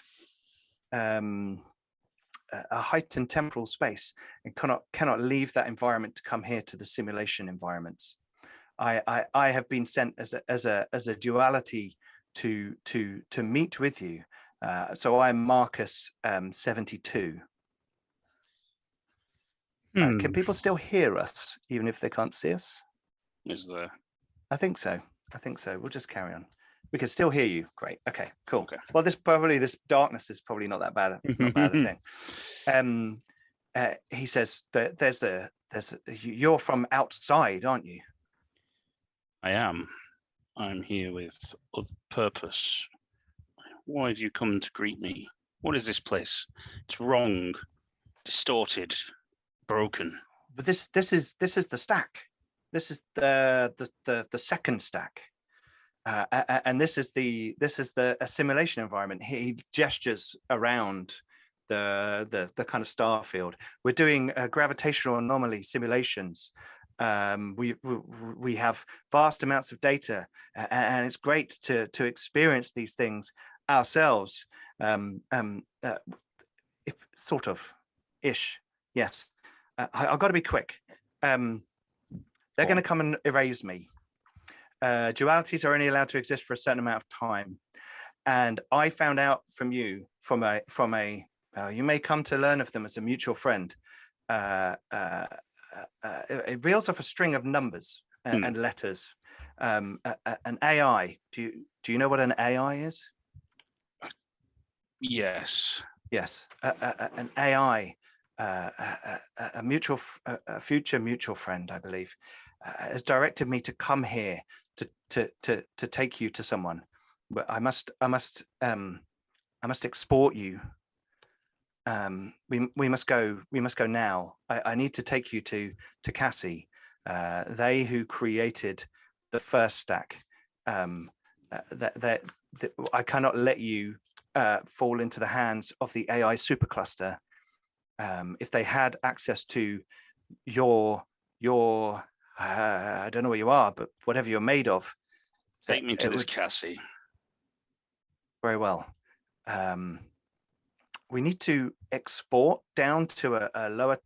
a heightened temporal space and cannot leave that environment to come here to the simulation environments. I have been sent as a duality to meet with you. So I'm Marcus 72. Can people still hear us even if they can't see us? Is there? I think so. We'll just carry on. We can still hear you. Great. Okay, cool. Okay. Well, this darkness is probably not that bad. Not bad a thing. He says that you're from outside, aren't you? I am. I'm here with a purpose. Why have you come to greet me? What is this place? It's wrong, distorted, broken. But this is the stack. This is the second stack. And this is the assimilation environment. He gestures around the kind of star field. We're doing gravitational anomaly simulations. We have vast amounts of data, and it's great to experience these things ourselves. If sort of ish, yes. I've got to be quick. They're going to come and erase me. Dualities are only allowed to exist for a certain amount of time, and I found out from you from a you may come to learn of them as a mutual friend. It reels off a string of numbers and letters. An AI. Do you know what an AI is? Yes. Yes. An AI. A future mutual friend, I believe, has directed me to come here to take you to someone. But I must export you. We must go now. I need to take you to Cassie. They who created the first stack. That I cannot let you fall into the hands of the AI supercluster. If they had access to your I don't know what you are, but whatever you're made of. Take me to this Cassie. Very well. We need to export down to a lower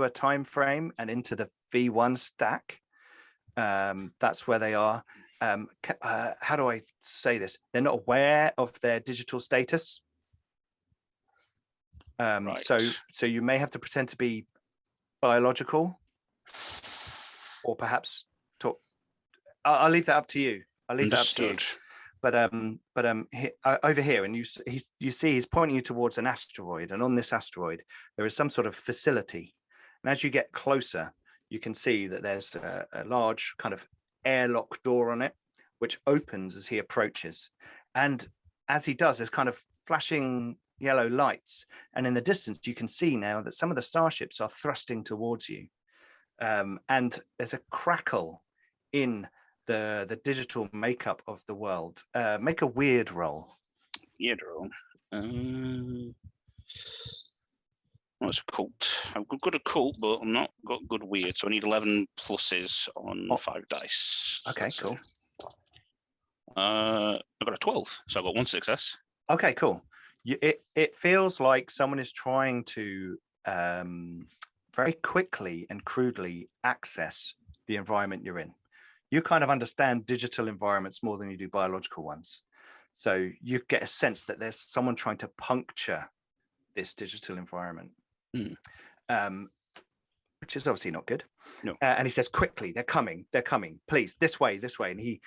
time frame and into the V1 stack. That's where they are. How do I say this? They're not aware of their digital status. Right. So you may have to pretend to be biological, or perhaps talk. I'll leave that up to you. Understood. But over here, and you see he's pointing you towards an asteroid, and on this asteroid there is some sort of facility. And as you get closer, you can see that there's a large kind of airlock door on it, which opens as he approaches. And as he does, there's kind of flashing yellow lights, and in the distance you can see now that some of the starships are thrusting towards you, and there's a crackle in the digital makeup of the world. Make a weird roll. Weird roll. Well, it's a cult. I'm good at cult, but I'm not got good weird, so I need 11 pluses on 5 dice. Okay, cool. I got a 12, so I got 1 success. Okay, cool. It feels like someone is trying to very quickly and crudely access the environment you're in. You kind of understand digital environments more than you do biological ones. So you get a sense that there's someone trying to puncture this digital environment, which is obviously not good. No. And he says, quickly, they're coming, please, this way. And he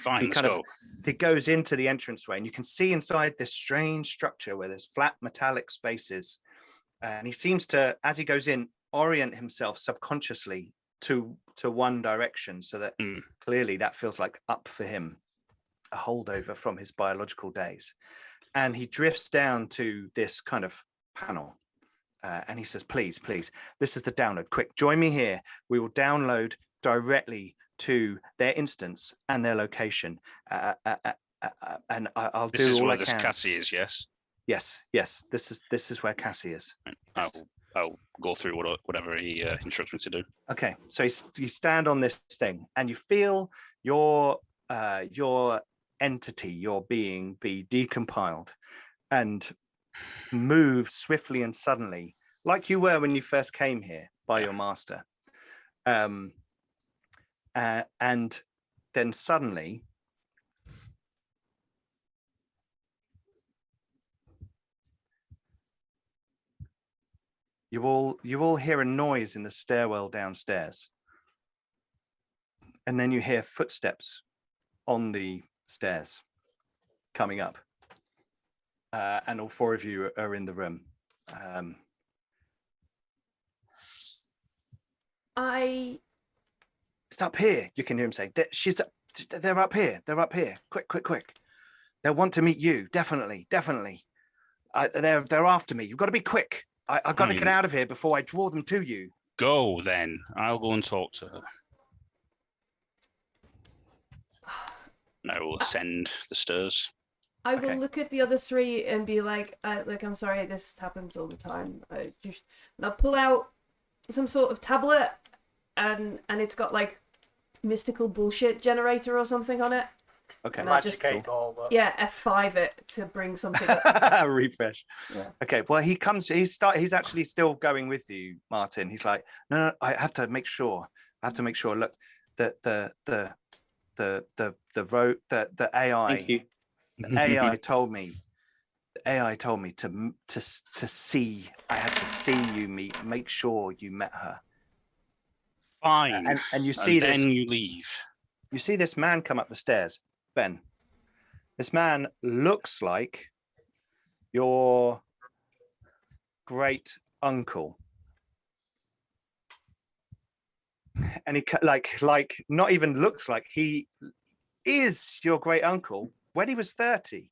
goes into the entranceway, and you can see inside this strange structure where there's flat metallic spaces. And he seems to, as he goes in, orient himself subconsciously to one direction, so that clearly that feels like up for him, a holdover from his biological days. And he drifts down to this kind of panel, and he says, please, this is the download. Quick, join me here. We will download directly to their instance and their location. And I'll This do is all where I this can. Cassie is, yes? Yes. This is where Cassie is. Right. I'll go through whatever he instructs me to do. Okay, so you stand on this thing, and you feel your entity, your being, be decompiled and moved swiftly and suddenly, like you were when you first came here by your master. And then suddenly, you all hear a noise in the stairwell downstairs, and then you hear footsteps on the stairs coming up, and all four of you are in the room. It's up here. You can hear him say, they're up here. They're up here. Quick. They'll want to meet you. Definitely. They're after me. You've got to be quick. I've got to get out of here before I draw them to you. Go then. I'll go and talk to her. And I will ascend the stairs. I will look at the other three and be like, I'm sorry, this happens all the time. I'll pull out some sort of tablet, and it's got like mystical bullshit generator or something on it. Okay. Magic 8 Ball. But... Yeah, F5 it to bring something up. Refresh. Yeah. Okay. Well, he comes. He's actually still going with you, Martin. He's like, no. I have to make sure. Look, the AI. Thank you. The AI told me. The AI told me to see. I had to see you make sure you met her. Fine. And you see this. Then you leave. You see this man come up the stairs, Ben. This man looks like your great uncle, and he like not even looks like, he is your great uncle when he was 30.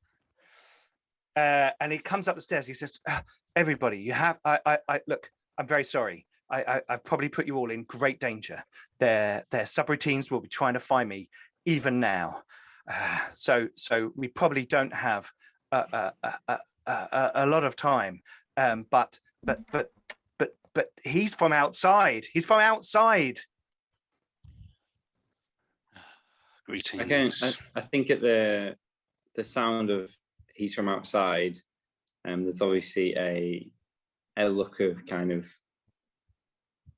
And he comes up the stairs. He says, "Everybody, you have. I look. I'm very sorry. I've probably put you all in great danger. Their subroutines will be trying to find me even now. So we probably don't have a lot of time. But he's from outside. He's from outside." Greetings. Again, I think at the sound of he's from outside, there's obviously a look of kind of,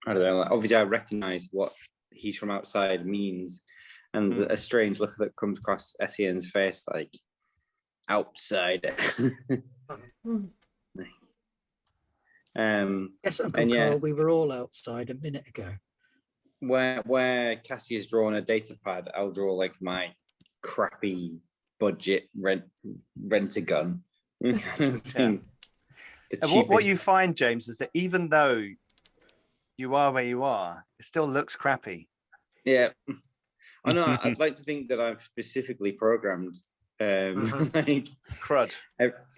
I don't know, like, obviously I recognize what he's from outside means, and a strange look that comes across Etienne's face, like, outsider. Yes, Uncle Carl, we were all outside a minute ago. Where Cassie has drawn a data pad, I'll draw like my crappy budget rent-a-gun. What you find, James, is that even though you are where you are, it still looks crappy. Yeah, I know. I'd like to think that I've specifically programmed like crud.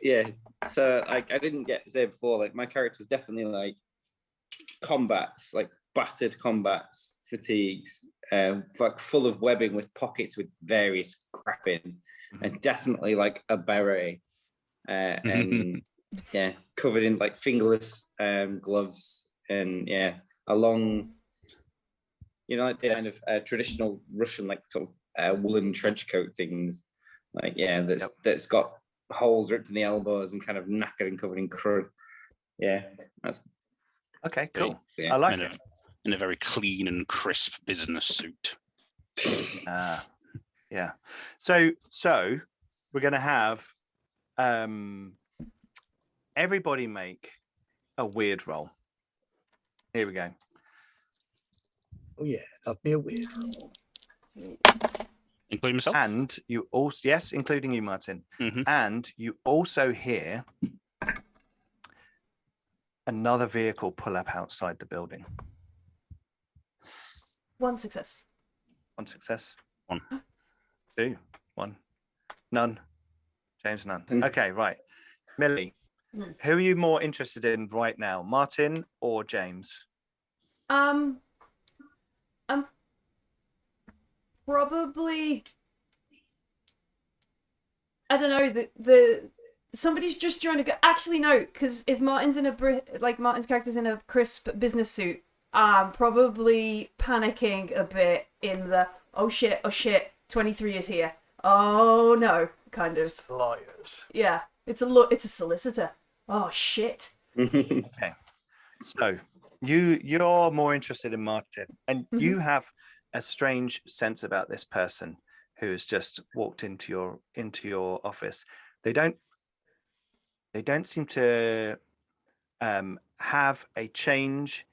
Yeah, so like I didn't get to say before, like my character's definitely like combats, like battered combats, fatigues, like full of webbing with pockets with various crap in, and definitely like a beret, and yeah, covered in like fingerless gloves, and yeah, a long, you know, like the kind of traditional Russian like sort of woolen trench coat things, like that's got holes ripped in the elbows and kind of knackered and covered in crud. Yeah, that's okay. Cool. Yeah. I like it. In a very clean and crisp business suit. Yeah. So we're going to have everybody make a weird roll. Here we go. Oh yeah, love me a weird roll. Including myself? And you also, yes, including you, Martin. And you also hear another vehicle pull up outside the building. 1 success. 1 success. 1. 2. 1. None. James, none. Mm. Okay, right. Millie, who are you more interested in right now, Martin or James? I'm probably, I don't know, the somebody's just trying to go. Actually, no, because if Martin's in Martin's character's in a crisp business suit, I'm probably panicking a bit in the oh shit, 23 is here. Oh no, kind of. Lawyers. Yeah, it's a solicitor. Oh shit. Okay. So you're more interested in Martin, and you have a strange sense about this person who has just walked into your office. They don't seem to have a change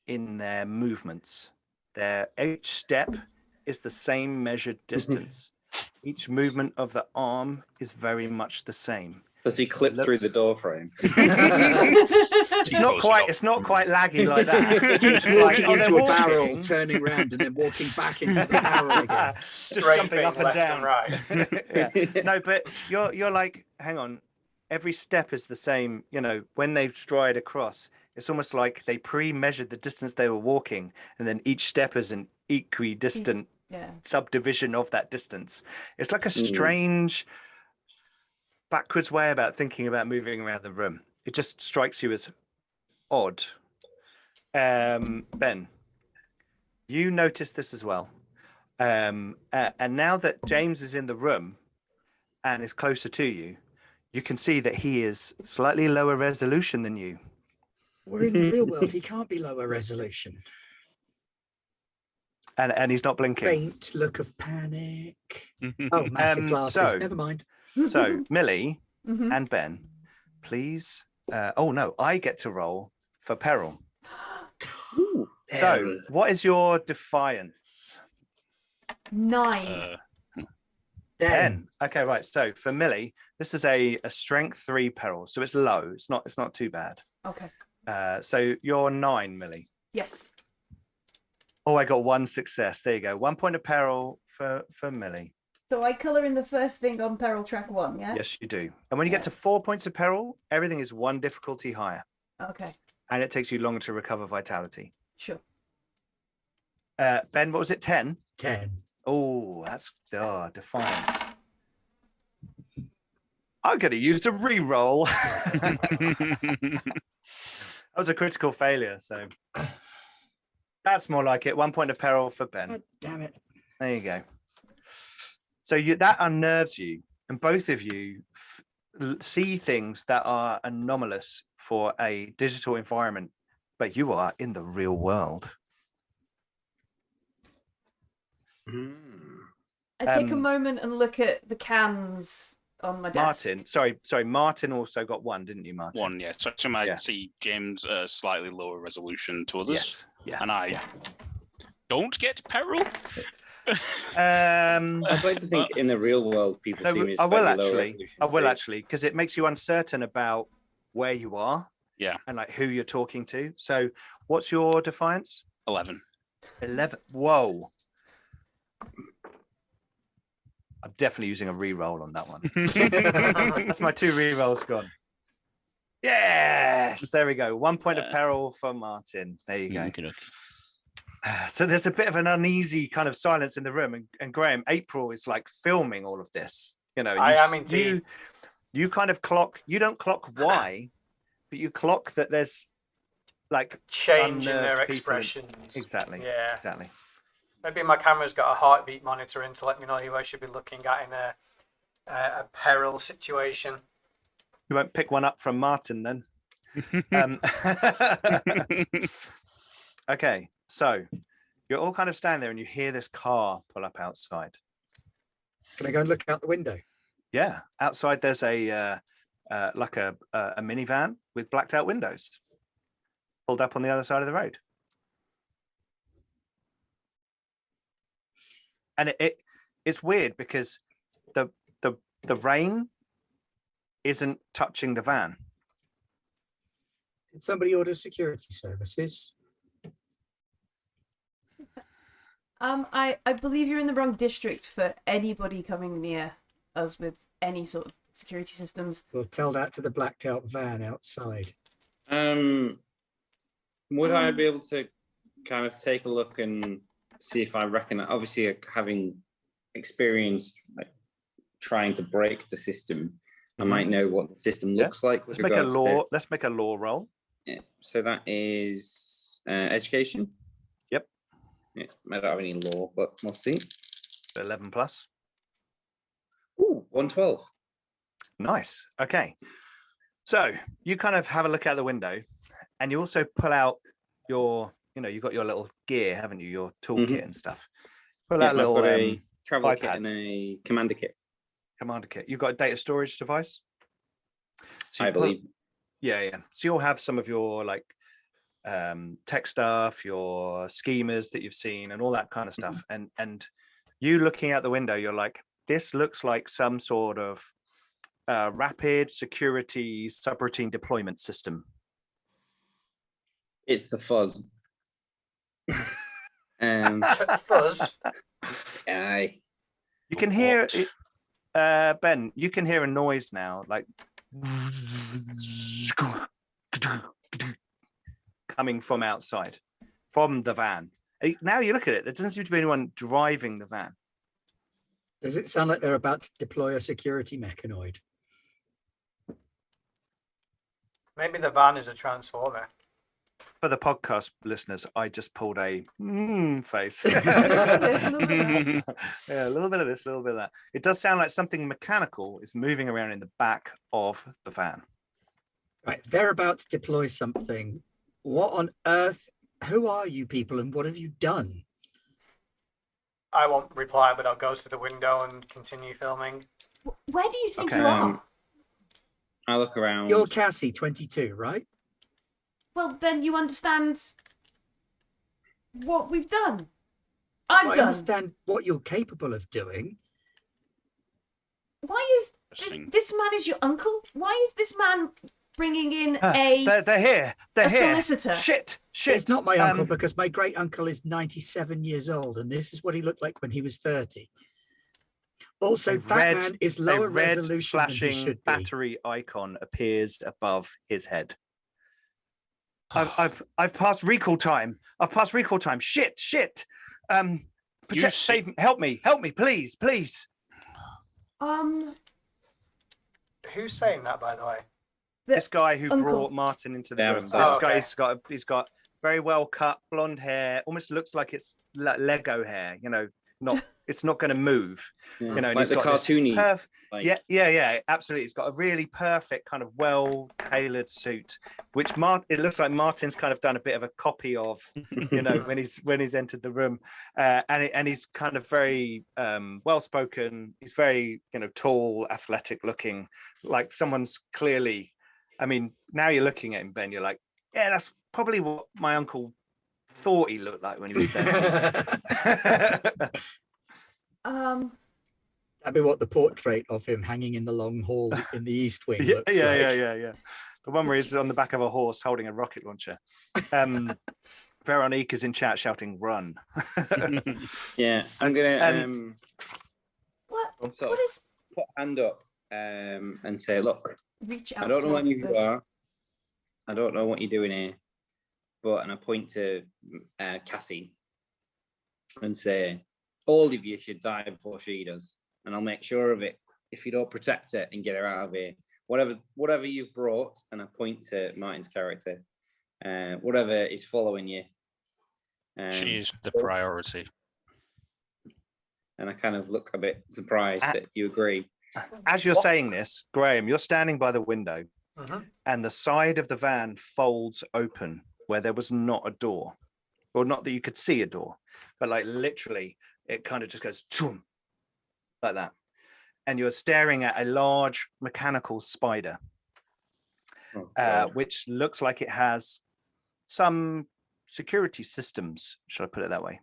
in their movements. Each step is the same measured distance. Each movement of the arm is very much the same. Does he clip through the door frame? It's not quite laggy like that. Keeps It's like, walking oh, they're into a barrel, walking. turning around, and then walking back into the barrel again. Just Straight jumping up and left down. right. Yeah. No, but you're like, hang on. Every step is the same. You know, when they stride across, it's almost like they pre-measured the distance they were walking, and then each step is an equidistant subdivision of that distance. It's like a strange backwards way about thinking about moving around the room. It just strikes you as odd. Ben, you noticed this as well. And now that James is in the room and is closer to you, you can see that he is slightly lower resolution than you. We're in the real world. He can't be lower resolution. And he's not blinking. Faint look of panic. Oh, massive glasses. Never mind. So, Millie and Ben, please. Oh no, I get to roll for Peril. Ooh, So, what is your defiance? 9. 10. Okay, right. So for Millie, this is a strength 3 Peril, so it's low. It's not too bad. Okay. So you're 9, Millie. Yes. Oh, I got 1 success. There you go. 1 point of Peril for Millie. So I colour in the first thing on Peril track 1, yeah? Yes, you do. And when you get to 4 points of Peril, everything is 1 difficulty higher. Okay. And it takes you longer to recover vitality. Sure. Ben, what was it? 10? 10. Oh, that's defiant. I'm going to use a re-roll. That was a critical failure, so that's more like it. 1 point of Peril for Ben. God damn it. There you go. So that unnerves you, and both of you see things that are anomalous for a digital environment, but you are in the real world. I take a moment and look at the cans on my desk. Martin also got 1, didn't you, Martin? 1, yeah. So I might see James slightly lower resolution to others. Yes. Yeah. And I don't get Peril. I'd like to think in the real world people see me as slightly lower resolution. I will actually, because it makes you uncertain about where you are. Yeah. And like who you're talking to. So what's your defiance? 11. 11. Whoa. I'm definitely using a re-roll on that one. That's my 2 re-rolls gone. Yes, there we go. 1 point of Peril for Martin. There you go. Okay. So there's a bit of an uneasy kind of silence in the room, and Graham, April is like filming all of this. You know, I am indeed. You kind of clock. You don't clock why, but you clock that there's like change in their unnerved people. expressions. Exactly. Yeah. Exactly. Maybe my camera's got a heartbeat monitor in to let me know who I should be looking at in a peril situation. You won't pick one up from Martin then. Okay, so you're all kind of standing there and you hear this car pull up outside. Can I go and look out the window? Yeah, outside there's a minivan with blacked out windows pulled up on the other side of the road. And it's weird because the rain isn't touching the van. Did somebody order security services? I believe you're in the wrong district for anybody coming near us with any sort of security systems. We'll tell that to the blacked out van outside. Would I be able to kind of take a look and see if I reckon, obviously having experienced like trying to break the system, I might know what the system looks like. Let's make a law. Let's make a law roll. Yeah. So that is education. Yep. Yeah, I don't have any law, but we'll see. 11 plus. Ooh, 112. Nice. Okay. So you kind of have a look out the window, and you also pull out your, you've got your little gear, haven't you? Your toolkit and stuff. Pull out a little travel iPad. kit and a commander kit. Commander kit. You've got a data storage device. So I believe. Yeah. So you'll have some of your like tech stuff, your schemas that you've seen, and all that kind of stuff. And you looking out the window, you're like, this looks like some sort of rapid security subroutine deployment system. It's the fuzz. Fuzz. Aye. You can hear it, Ben. You can hear a noise now, like coming from outside, from the van. Now you look at it, there doesn't seem to be anyone driving the van. Does it sound like they're about to deploy a security mechanoid? Maybe the van is a transformer. For the podcast listeners, I just pulled a face. Yes, a little bit of that. Yeah, a little bit of this, a little bit of that. It does sound like something mechanical is moving around in the back of the van. Right, they're about to deploy something. What on earth? Who are you people and what have you done? I won't reply, but I'll go to the window and continue filming. Where do you think Okay, you are? I look around. You're Cassie, 22, right? Well, then you understand what we've done. I've I done. understand what you're capable of doing. Why is Interesting. this man is your uncle? Why is this man bringing in They're here. They're a here. solicitor? Shit. It's not my uncle because my great uncle is 97 years old and this is what he looked like when he was 30. Also, that man is lower a red resolution than he flashing should be. battery icon appears above his head. I've passed recall time. Shit. Save me. Help me, please. Who's saying that, by the way? This guy who uncle. Brought Martin into the Yeah, room. This oh, okay. he's got very well cut blonde hair, almost looks like it's Lego hair. It's not going to move. Yeah. And Like he's the got this cartoony. Like, Yeah, absolutely. He's got a really perfect kind of well-tailored suit, which it looks like Martin's kind of done a bit of a copy of, when he's entered the room, and he's kind of very well-spoken. He's very tall, athletic-looking, like someone's clearly. I mean, now you're looking at him, Ben. You're like, yeah, that's probably what my uncle thought he looked like when he was 30. That'd be what the portrait of him hanging in the long hall in the East Wing looks like. Yeah. The one where he's on the back of a horse holding a rocket launcher. Veronique is in chat shouting, "Run!" yeah, I'm gonna What sort of is put a hand up and say, look, reach out? I don't know what towards you the- are. I don't know what you're doing here, and I point to Cassie and say, all of you should die before she does, and I'll make sure of it if you don't protect her and get her out of here. Whatever you've brought, and I point to Martin's character, whatever is following you. She's the priority. And I kind of look a bit surprised that you agree. As you're saying this, Graham, you're standing by the window, and the side of the van folds open where there was not a door, or not that you could see a door, but like literally, it kind of just goes choom, like that, and you're staring at a large mechanical spider, which looks like it has some security systems. Should I put it that way?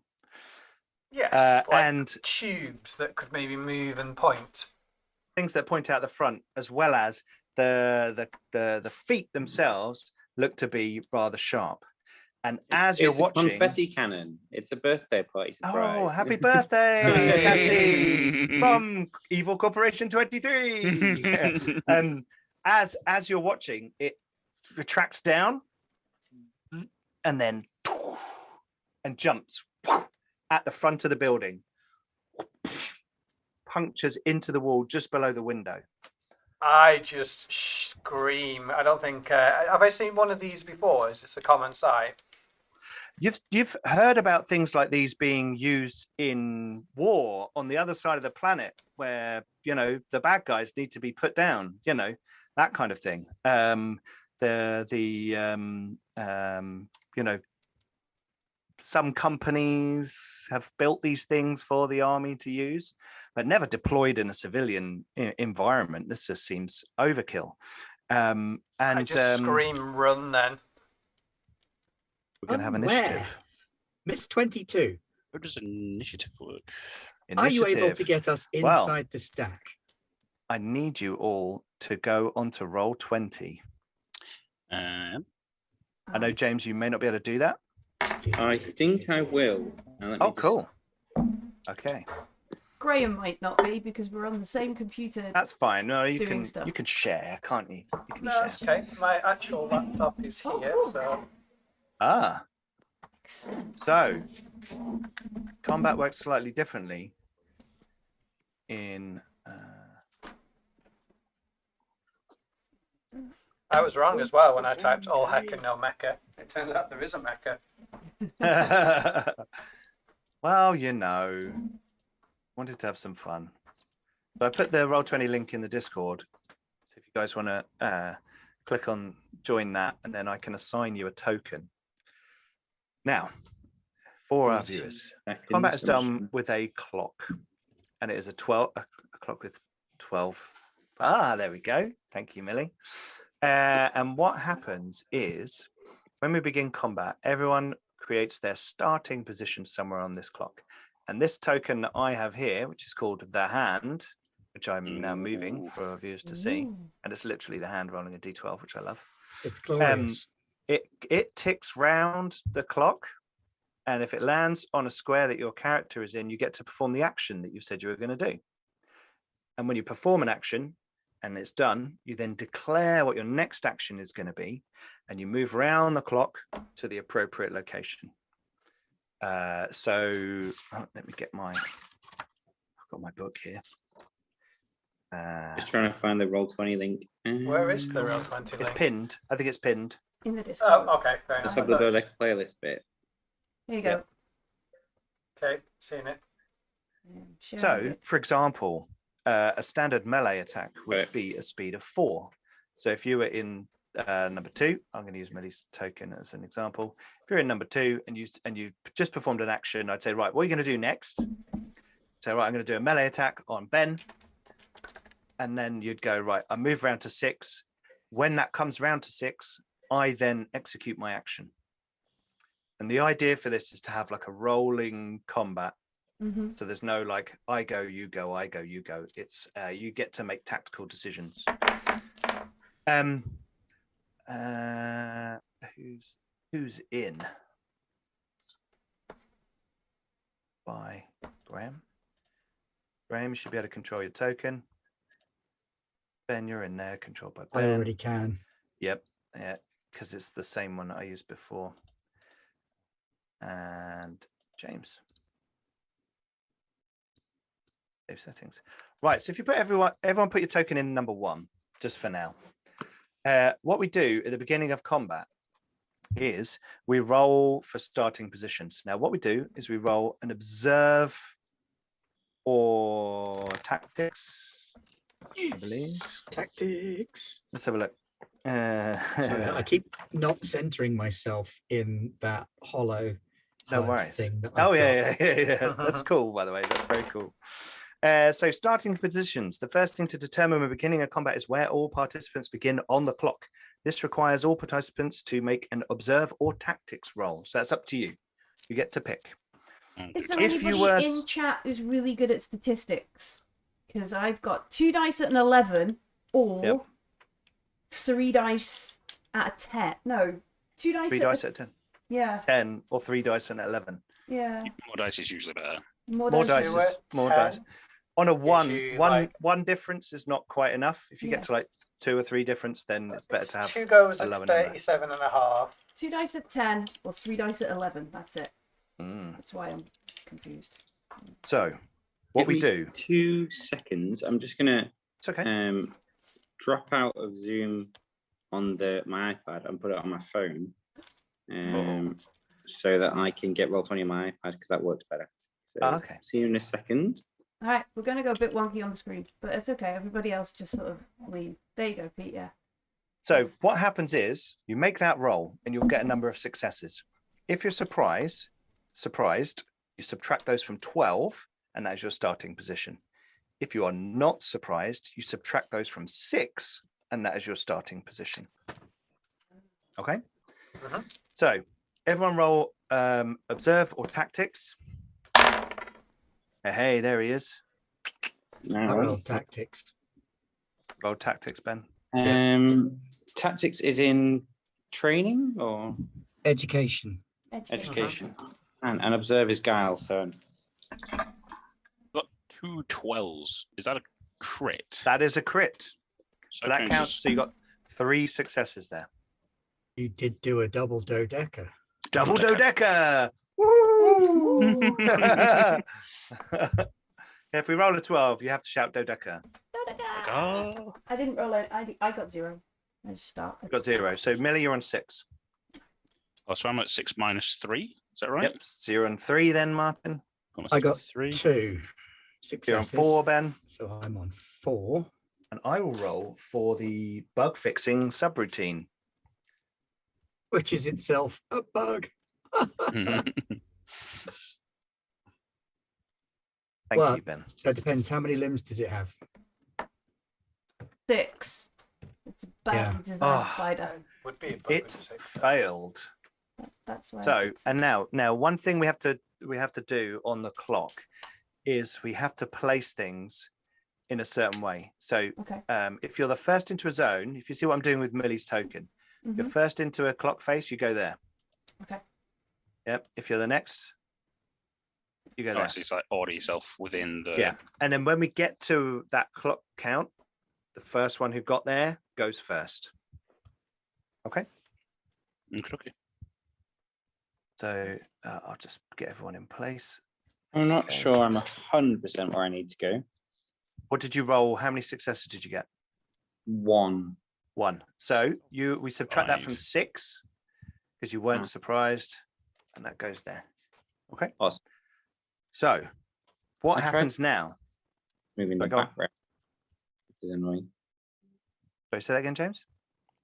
Yes, like and tubes that could maybe move and point. things that point out the front, as well as the feet themselves look to be rather sharp. And as you're it's watching, a confetti cannon. It's a birthday party surprise. oh, happy birthday, Cassie, from Evil Corporation 23. As you're watching, it retracts down and then and jumps at the front of the building, punctures into the wall just below the window. I just scream. I don't think. Have I seen one of these before? Is this a common sight? You've heard about things like these being used in war on the other side of the planet, where the bad guys need to be put down. That kind of thing. Some companies have built these things for the army to use, but never deployed in a civilian environment. This just seems overkill. And I just scream, run then. We're going to have Where? initiative. Miss 22. How does initiative work? Are you able to Initiative. get us Well, inside the stack? I need you all to go onto roll 20. I know, James, you may not be able to do that. I think I will. Now, let me Oh, just- cool. Okay, Graham might not be because we're on the same computer. that's fine. No, you Doing can stuff. you can share, can't you? You can No, share. it's okay. My actual laptop is Oh, here, cool. so Ah, Excellent. so combat works slightly differently in. I was wrong as well when I typed all heck and no mecha. It turns out there is a mecha. Well, wanted to have some fun. So I put the Roll20 link in the Discord. So if you guys want to click on join that, and then I can assign you a token. Now, for our viewers, combat is done with a clock, and it is a clock with 12. Ah, there we go. Thank you, Millie. And what happens is when we begin combat, everyone creates their starting position somewhere on this clock. And this token that I have here, which is called the hand, which I'm now moving for our viewers to see, Ooh. and it's literally the hand rolling a d12, which I love. It's glorious. It ticks round the clock, and if it lands on a square that your character is in, you get to perform the action that you said you were going to do. And when you perform an action and it's done, you then declare what your next action is going to be, and you move around the clock to the appropriate location. Let me get I've got my book here. Just trying to find the Roll20 link. Where is the Roll 20 It's link? pinned. I think it's pinned. In the Discord. Oh, okay, fair Let's enough. have the Dodeca playlist bit. There you go. Okay, seen it. Sharing So, it. for example, a standard melee attack would Right. be a speed of 4. So if you were in number 2, I'm going to use Millie's token as an example. If you're in number 2 and you just performed an action, I'd say, right, what are you going to do next? So, right, I'm going to do a melee attack on Ben. And then you'd go, right, I move around to 6. When that comes round to 6, I then execute my action. And the idea for this is to have like a rolling combat. Mhm. So there's no like, I go, you go, I go, you go. It's you get to make tactical decisions. Who's in? By Graham. Graham, you should be able to control your token. Ben, you're in there, controlled by I Ben. already can. Yep, yeah, because it's the same one that I used before. And James. Save settings. Right, so if you put everyone put your token in number 1, just for now. What we do at the beginning of combat is we roll for starting positions. Now, what we do is we roll an observe or tactics, I believe. Tactics. Let's have a look. Sorry, I keep not centering myself in that hollow No HUD worries. thing. That Oh I've yeah, got. yeah. That's cool, by the way. That's very cool. So starting positions. The first thing to determine when beginning a combat is where all participants begin on the clock. This requires all participants to make an observe or tactics roll. So that's up to you. You get to pick. Is there If anybody you were in chat who's really good at statistics? Because I've got 2 dice at an 11 or Yep. 3 dice At a 10. No, 2 dice. 3 dice at 10. Yeah. 10 or 3 dice at 11. Yeah. More dice is usually better. More dice. dice Two is at more 10 dice. On a you, one difference is not quite enough. If you Yeah. get to like 2 or 3 difference, then it's better to have 2 goes a at lower number. 37 and a half. 2 dice at 10 or 3 dice at 11. That's it. Mm. That's why I'm confused. So, what Give we me do? 2 seconds. I'm just gonna It's okay. drop out of Zoom on my iPad and put it on my phone, so that I can get Roll20 on my iPad because that works better. So, Okay. see you in a second. All right, we're going to go a bit wonky on the screen, but it's okay. Everybody else just sort of leave. There you go, Pete. Yeah. So what happens is you make that roll and you'll get a number of successes. If you're surprised, you subtract those from 12, and that's your starting position. If you are not surprised, you subtract those from 6, and that is your starting position. Okay. So everyone roll observe or tactics. Hey, there he is. I Now, rolled tactics. Roll tactics, Ben. tactics is in training or Education. education, and observe is guile. So Got 2 12s. Is that a crit? That is a crit. So So that changes- counts. So you got 3 successes there. You did do a double dodeca. Double Dodeca. dodeca. Woo! If we roll a 12, you have to shout dodeca. Oh. I didn't roll it. I got 0. I just start. You got 0. So Millie, you're on 6. Oh, so I'm at 6 minus 3. Is that right? Yep. 0 and 3 then, Martin. Got I myself got to 3. 2 You're on successes. 4, Ben. So I'm on 4. And I will roll for the bug fixing subroutine. Which is itself a bug. Thank Well, you, Ben. That depends. How many limbs does it have? 6. It's a badly designed Oh. spider. Would be a bug It with 6. though. failed. That's why. I So, said six. and now one thing we have to do on the clock is we have to place things in a certain way. So Okay. if you're the first into a zone, if you see what I'm doing with Millie's token, you're Mhm. first into a clock face, you go there. Okay. Yep. If you're the next, you go Oh, there. so it's like order yourself within the. Yeah. And then when we get to that clock count, the first one who got there goes first. Okay. Okay. So I'll just get everyone in place. I'm not Okay. sure I'm 100% where I need to go. What did you roll? How many successes did you get? 1. 1. So we subtract that from 5. 6 because you weren't Ah. surprised, and that goes there. Okay. Awesome. So what I tried- happens now? Moving the Go on. background, which is annoying. Sorry, say that again, James.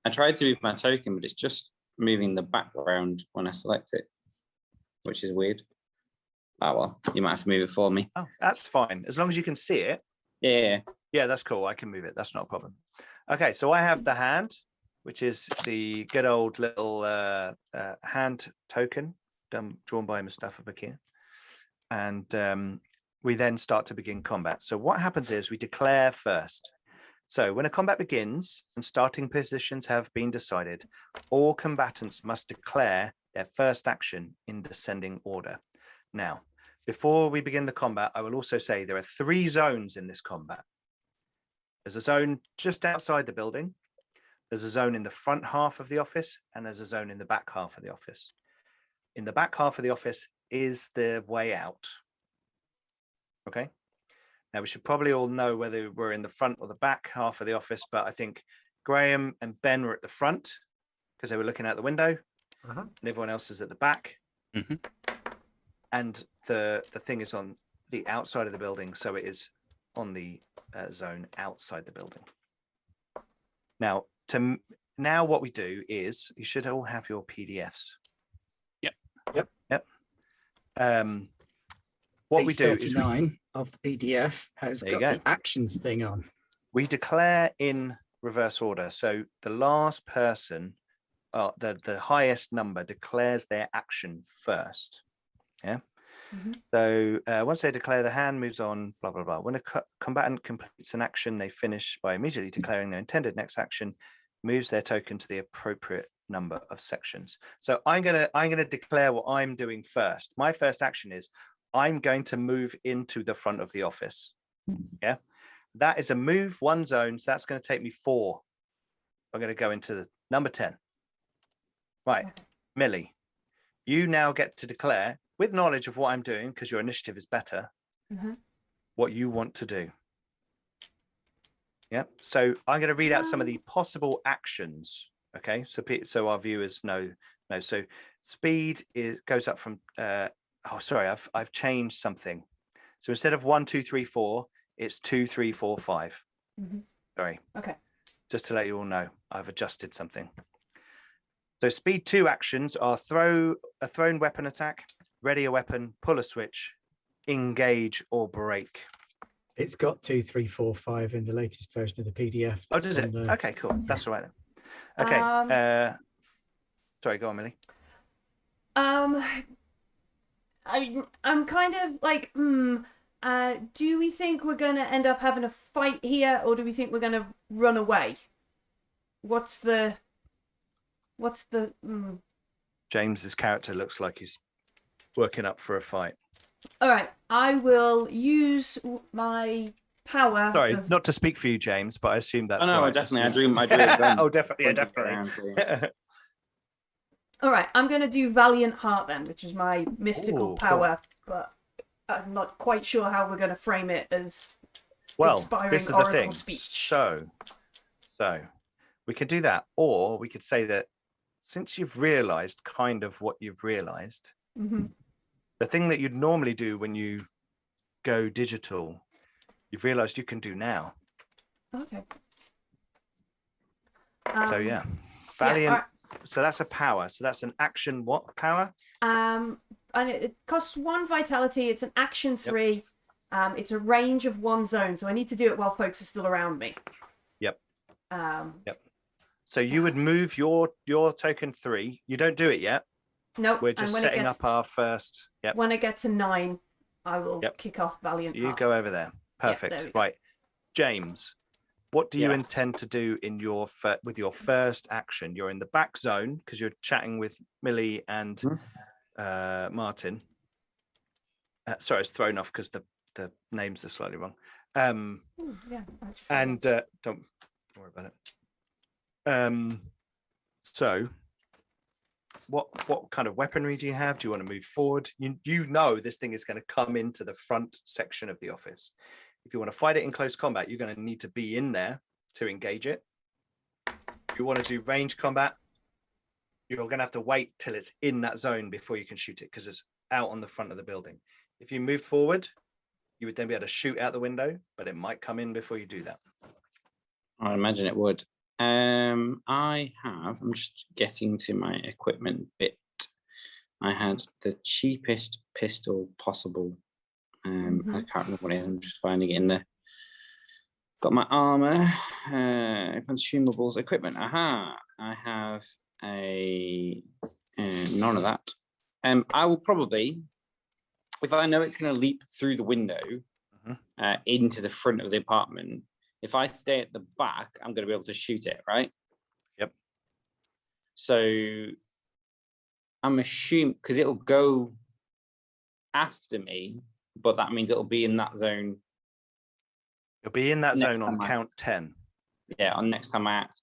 I tried to move my token, but it's just moving the background when I select it, which is weird. Oh well, you might have to move it for me. Oh, that's fine. As long as you can see it. Yeah. Yeah, that's cool. I can move it. That's not a problem. Okay, so I have the hand, which is the good old little hand token drawn by Mustafa Bekir. And we then start to begin combat. So what happens is we declare first. So when a combat begins and starting positions have been decided, all combatants must declare their first action in descending order. Now, before we begin the combat, I will also say there are 3 zones in this combat. There's a zone just outside the building. There's a zone in the front half of the office, and there's a zone in the back half of the office. In the back half of the office is the way out. Okay. Now we should probably all know whether we're in the front or the back half of the office, but I think Graham and Ben were at the front because they were looking out the window, and everyone else is at the back. Mhm. And the thing is on the outside of the building, so it is on the zone outside the building. Now, what we do is you should all have your PDFs. Yep. What Page we do is 39 of the PDF has There you got go. the actions thing on. we declare in reverse order. So the last person, the highest number, declares their action first. Yeah. Mhm. So once they declare, the hand moves on, blah, blah, blah. When a combatant completes an action, they finish by immediately declaring their intended next action, moves their token to the appropriate number of sections. So I'm gonna declare what I'm doing first. My first action is I'm going to move into the front of the office. Yeah, that is a move 1 zone. So that's going to take me 4. I'm going to go into the number 10. Right, Millie, you now get to declare, with knowledge of what I'm doing, because your initiative is better, what you want to do. Yeah, so I'm going to read out some of the possible actions. Okay, so our viewers know. So speed goes up from. Oh, sorry, I've changed something. So instead of 1, 2, 3, 4, it's 2, 3, 4, 5. Sorry. Okay. Just to let you all know, I've adjusted something. So speed 2 actions are throw a thrown weapon attack, ready a weapon, pull a switch, engage or break. It's got 2, 3, 4, 5 in the latest version of the PDF. Oh, does it? Okay, cool. That's all right then. Okay. Sorry, go on, Millie. I'm kind of like, do we think we're going to end up having a fight here, or do we think we're going to run away? What's the? James's character looks like he's working up for a fight. All right, I will use my power. Sorry, not to speak for you, James, but I assume that's. Oh no, right. definitely. I drew it down. Oh, definitely, yeah, definitely. All right, I'm going to do Valiant Heart then, which is my mystical power, but I'm not quite sure how we're going to frame it as inspiring this is oracle the thing. speech. So we could do that, or we could say that since you've realised kind of what you've realised, the thing that you'd normally do when you go digital, you've realised you can do now. Okay. So yeah, Valiant. So that's a power. So that's an action. What power? And it costs 1 vitality. It's an action 3. It's a range of 1 zone. So I need to do it while folks are still around me. Yep. So you would move your token 3. You don't do it yet. Nope. We're just setting up our first. Yep. When I get to 9, I will kick off Valiant Heart. You go over there. Perfect. Right, James. What do you intend to do in with your first action? You're in the back zone because you're chatting with Millie and Martin. Sorry, it's thrown off because the names are slightly wrong. Don't worry about it. So, what kind of weaponry do you have? Do you want to move forward? You know this thing is going to come into the front section of the office. If you want to fight it in close combat, you're going to need to be in there to engage it. If you want to do range combat, you're going to have to wait till it's in that zone before you can shoot it because it's out on the front of the building. If you move forward, you would then be able to shoot out the window, but it might come in before you do that. I imagine it would. I'm just getting to my equipment bit. I had the cheapest pistol possible. I can't remember what it is. I'm just finding it in there. Got my armor, consumables, equipment. Aha! I have none of that. I will probably, if I know it's going to leap through the window into the front of the apartment, if I stay at the back, I'm going to be able to shoot it, right? Yep. So I'm assuming, because it'll go after me, but that means it'll be in that zone. You'll be in that zone on count 10. Yeah, on next time I act.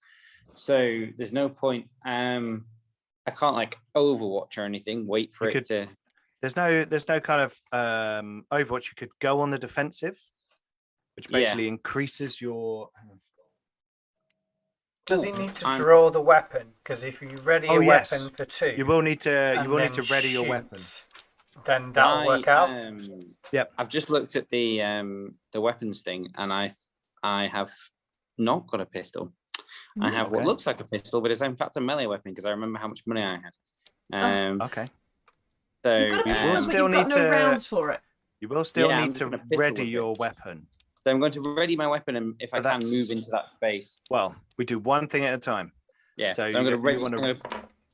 So there's no point. I can't like Overwatch or anything. Wait for it to. There's no kind of Overwatch. You could go on the defensive, which basically increases your. Does he need to draw the weapon? Because if you ready a weapon for 2, you will need to ready your weapon. Then that'll work out. Yep. I've just looked at the weapons thing, and I have not got a pistol. I have what looks like a pistol, but it's in fact a melee weapon because I remember how much money I had. Okay. So you've got a pistol, but you've got no rounds for it. You will still need to ready your weapon. So I'm going to ready my weapon, and if I can move into that space. Well, we do one thing at a time. Yeah. So I'm going to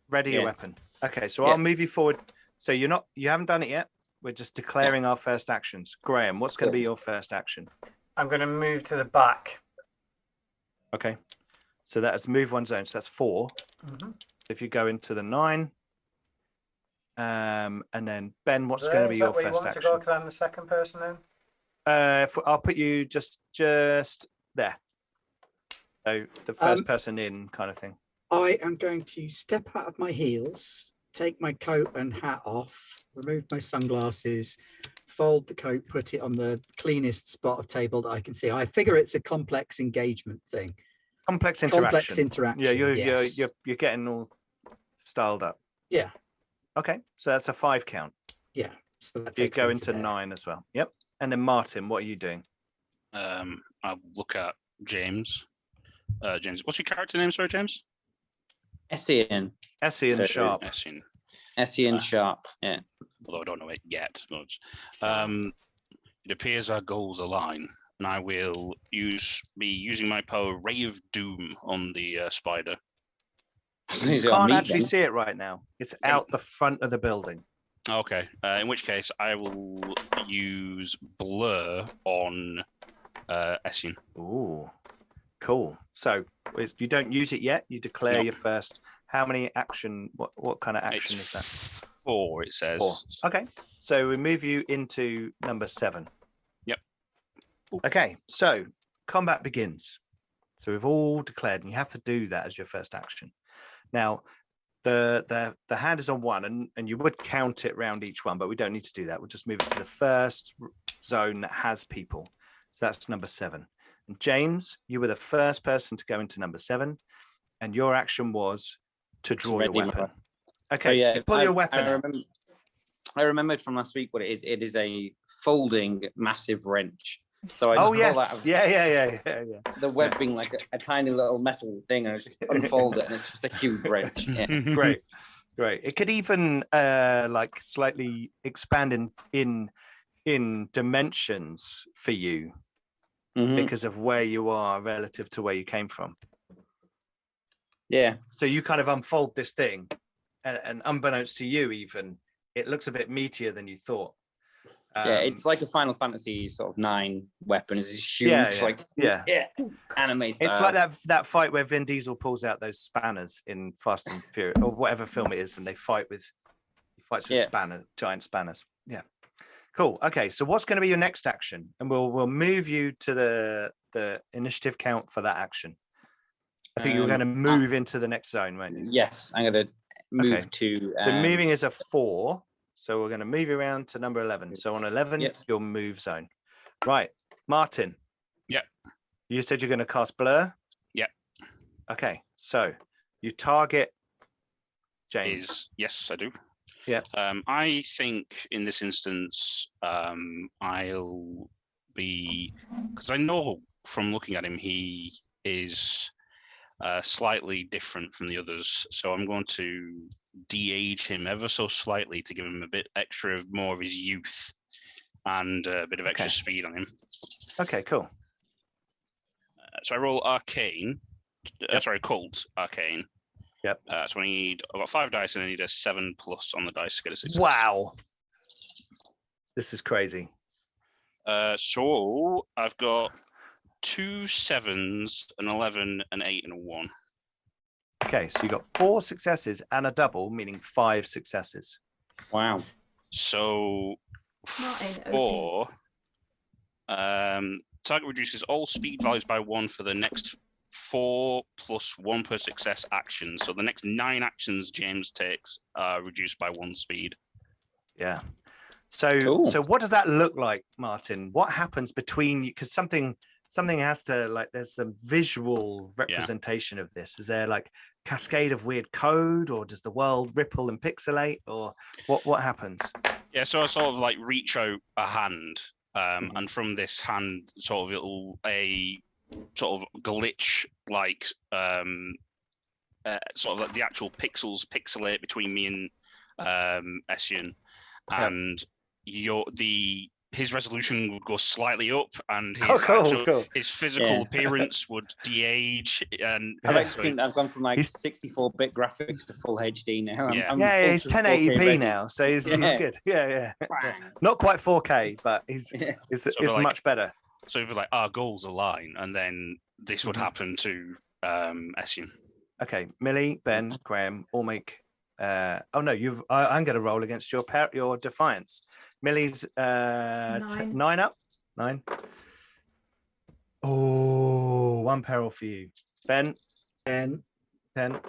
ready your weapon. Okay. So I'll move you forward. So you haven't done it yet. We're just declaring our first actions. Graham, what's going to be your first action? I'm going to move to the back. Okay. So that's move one zone. So that's 4. Mhm. If you go into the 9, and then Ben, what's Is going to be that your where you first want to action? go? Because I'm the second person in. I'll put you just there. So the first person in kind of thing. I am going to step out of my heels, take my coat and hat off, remove my sunglasses, fold the coat, put it on the cleanest spot of table that I can see. I figure it's a complex engagement thing. Complex interaction. Complex interaction. Yeah, yes. you're getting all styled up. Yeah. Okay, so that's a 5 count. Yeah. So that You takes go me into there. 9 as well. Yep. And then Martin, what are you doing? I'll look at James. James, what's your character name? Sorry, James. Essien. Essie and So- Sharp. Essien. Essien Sharp. Yeah. Although I don't know it yet. But, it appears our goals align, and I will be using my power Ray of Doom on the spider. You He's got can't meat actually then. see it right now. It's out the front of the building. Okay. In which case, I will use Blur on Essien. Ooh, cool. So you don't use it yet. You declare No. your first. How many action? What kind of action It's is that? 4, it says. 4. Okay. So we move you into number 7. Yep. Okay. So combat begins. So we've all declared, and you have to do that as your first action. Now, the hand is on 1, and you would count it round each one, but we don't need to do that. We'll just move it to the first zone that has people. So that's number 7. And James, you were the first person to go into number 7, and your action was to draw your ready my weapon. weapon. Okay, so you pull your weapon out. I remembered from last week what it is. It is a folding massive wrench. So I just Oh pull that yes, out, yeah. the web being like a tiny little metal thing, and I just unfold it, and it's just a huge wrench. Yeah. Great. It could even like slightly expand in dimensions for you Mhm. because of where you are relative to where you came from. Yeah. So you kind of unfold this thing, and unbeknownst to you, even it looks a bit meatier than you thought. Yeah, it's like a Final Fantasy sort of 9 weapon. It's this huge, yeah. anime style. It's like that fight where Vin Diesel pulls out those spanners in Fast and Furious or whatever film it is, and he fights with spanners, giant spanners. Yeah, cool. Okay, so what's going to be your next action? And we'll move you to the initiative count for that action. I think you were going to move into the next zone, weren't you? Yes, I'm going to move Okay. to. So moving is a 4. So we're going to move you around to number 11. So on 11, Yep. your move zone. Right, Martin. Yep. You said you're going to cast Blur? Yep. Okay, so you target James. Yes, I do. Yeah. I think in this instance, I'll be, because I know from looking at him, he is slightly different from the others. So I'm going to de-age him ever so slightly to give him a bit extra of more of his youth and a bit of extra speed on him. Okay, cool. So I roll Arcane. Yep. Cult Arcane. Yep. So I've got 5 dice and I need a 7+ on the dice to get a 6. Wow. This is crazy. So I've got 2 7s, an 11, an 8, and a 1. Okay, so you got 4 successes and a double, meaning 5 successes. Wow. So Martin, 4. Target reduces all speed values by 1 for the next 4 plus 1 per success action. So the next 9 actions James takes are reduced by 1 speed. Yeah. So Cool. So what does that look like, Martin? What happens between you? Because something has to, like, there's some visual representation of this. Is there like cascade of weird code, or does the world ripple and pixelate, or what happens? Yeah, so I sort of like reach out a hand, and from this hand, sort of a sort of glitch, like sort of like the actual pixels pixelate between me and Essien, and his resolution would go slightly up, and his physical appearance would de-age. And I've gone from like 64-bit graphics to full HD now. He's 1080p now, so he's good. Yeah. Not quite 4K, but he's like, much better. So it'd be like our goals align, and then this would happen to Essien. Okay, Millie, Ben, Graham, all make. Oh no, I'm going to roll against your defiance. Millie's 9. 9 up. 9. Oh, 1 peril for you. Ben, 10. 10.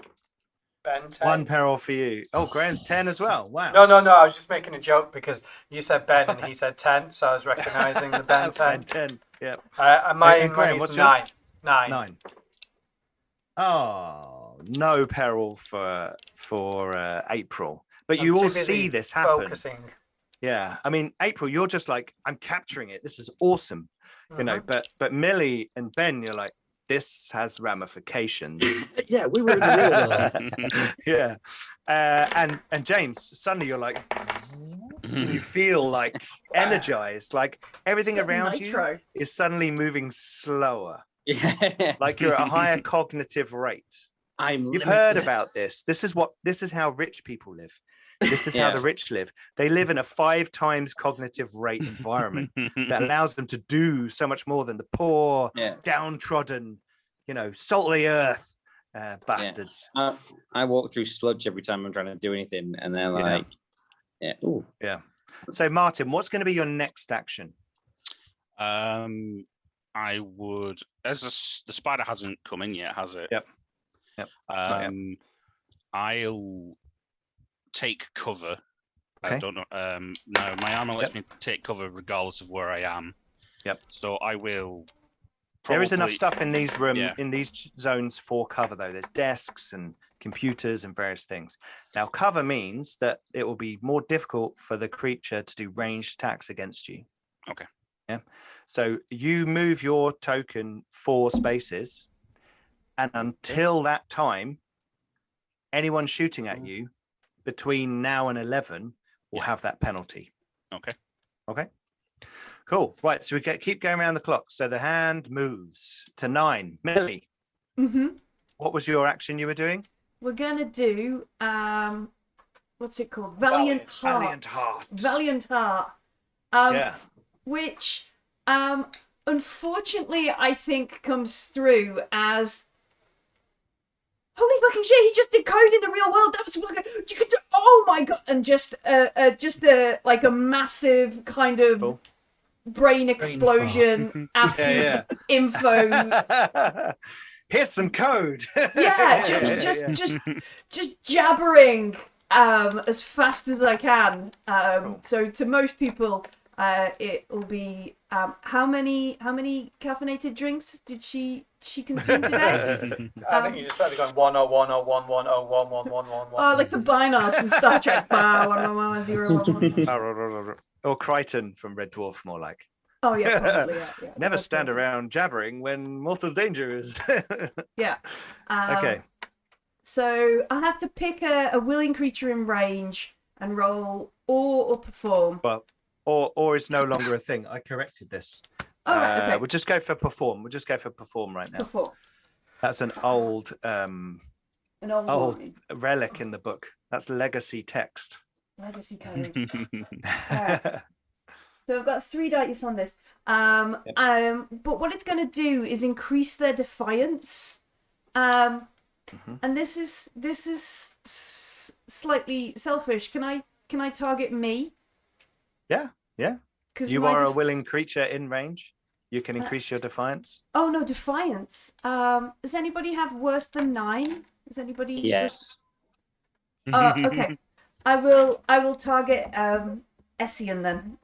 Ben 10. 1 peril for you. Oh, Graham's 10 as well. Wow. No. I was just making a joke because you said Ben and he said 10, so I was recognising the Ben 10. 10. Yeah. And mine And Graham, is what's 9. yours? 9. 9. Oh, no peril for April. But I'm you too all busy see this happen. Focusing. Yeah. I mean, April, you're just like, I'm capturing it. This is awesome. You know, but Millie and Ben, you're like, this has ramifications. Yeah, we were in the real world. Yeah. And James, suddenly you're like, and you feel like energized, like everything Got around nitro. you is suddenly moving slower, Yeah. like you're at a higher cognitive rate. I'm You've heard limitless. about this. This is how rich people live. This is how Yeah. the rich live. They live in a 5 times cognitive rate environment that allows them to do so much more than the poor, Yeah. downtrodden, salt of the earth bastards. I walk through sludge every time I'm trying to do anything, and they're Yeah. like, yeah, ooh. Yeah. So Martin, what's going to be your next action? I would, as the spider hasn't come in yet, has it? Yep. Not yet. I'll take cover. Okay. I don't know. No, my armor lets me take cover regardless of where I am. Yep. So I will. There is enough probably- stuff in these Yeah. in these zones for cover, though. There's desks and computers and various things. Now, cover means that it will be more difficult for the creature to do ranged attacks against you. Okay. Yeah. So you move your token 4 spaces, and until that time, anyone shooting at you between now and 11 will have that penalty. Okay. Okay. Cool. Right. So we keep going around the clock. So the hand moves to 9. Millie, what was your action you were doing? We're gonna do what's it called? Valiant Heart. Valiant Heart. Valiant Heart. Yeah. Which unfortunately I think comes through as holy fucking shit, he just did code in the real world. That was you could do, oh my god, and just like a massive kind of Cool. brain explosion, absolute info. Here's some code. Yeah, just jabbering as fast as I can. Cool. So to most people, it will be how many caffeinated drinks did she consume today? I think you just started going 1010110111111. Oh, like the binars from Star Trek. 1111011. Or Crichton from Red Dwarf, more like. Oh yeah, probably. Yeah. Never That's stand perfect. around jabbering when mortal danger is. Yeah. Okay. So I have to pick a willing creature in range and roll or perform. Well, or is no longer a thing. I corrected this. Oh, right, okay. We'll just go for perform. We'll just go for perform right now. Perform. That's an old An old line. relic in the book. That's legacy text. Legacy code. So I've got 3 dice on this. But what it's going to do is increase their defiance. And this is slightly selfish. Can I target me? Yeah. 'Cause You my are a willing creature in range. You can increase your defiance. Oh no, defiance. Does anybody have worse than 9? Does anybody? Yes. Okay. I will target Essien then.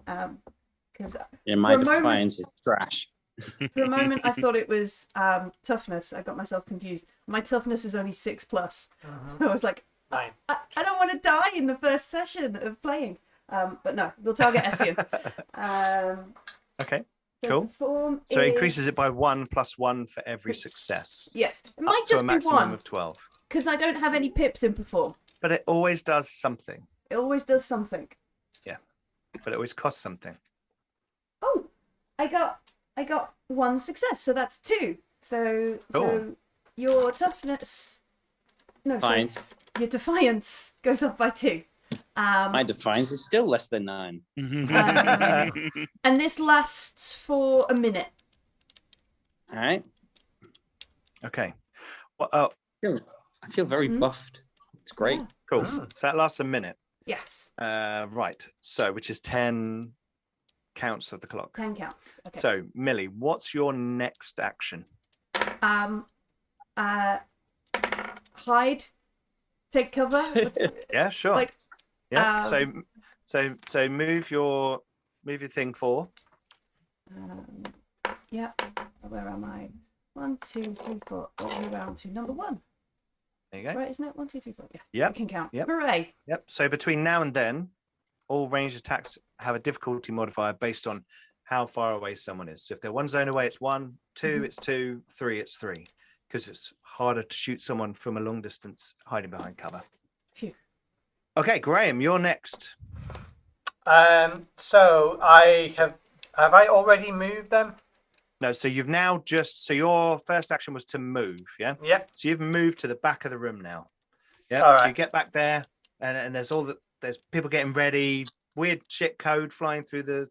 Because Yeah, my for a moment- defiance is trash. for a moment I thought it was toughness. I got myself confused. My toughness is only 6+. I was like, 9. I don't want to die in the first session of playing. But no, we'll target Essien. Okay. So Cool. perform So it is- increases it by 1 + 1 for every success. Yes, it Up might to a just be maximum 1 of 12. because I don't have any pips in perform. But it always does something. It always does something. But it always costs something. Oh, I got 1 success, so that's 2. So Cool. your toughness, no, sorry, Defiance. your defiance goes up by 2. My defiance is still less than 9. And this lasts for a minute. All right. Okay. Well, oh, I feel very Mhm. buffed. It's great. Yeah. cool. Mm. So that lasts a minute. Yes. Right. So, which is 10 counts of the clock. 10 counts. Okay. So, Millie, what's your next action? Hide. Take cover. Yeah, sure. Like, Yeah. So move your thing 4. yeah. Where am I? 1, 2, 3, 4. All the way around to number 1. There you That's go. right, isn't it? 1, 2, 3, 4. Yeah. Yep. I can count. Yep. Hooray. Yep. So between now and then, all ranged attacks have a difficulty modifier based on how far away someone is. So if they're 1 zone away, it's 1, 2, it's 2, 3, it's 3. Because it's harder to shoot someone from a long distance hiding behind cover. Phew. Okay, Graham, you're next. So I have I already moved them? No, so you've now so your first action was to move, yeah? Yep. So you've moved to the back of the room now. Yeah. All So you right. get back there and there's there's people getting ready, weird shit code flying through the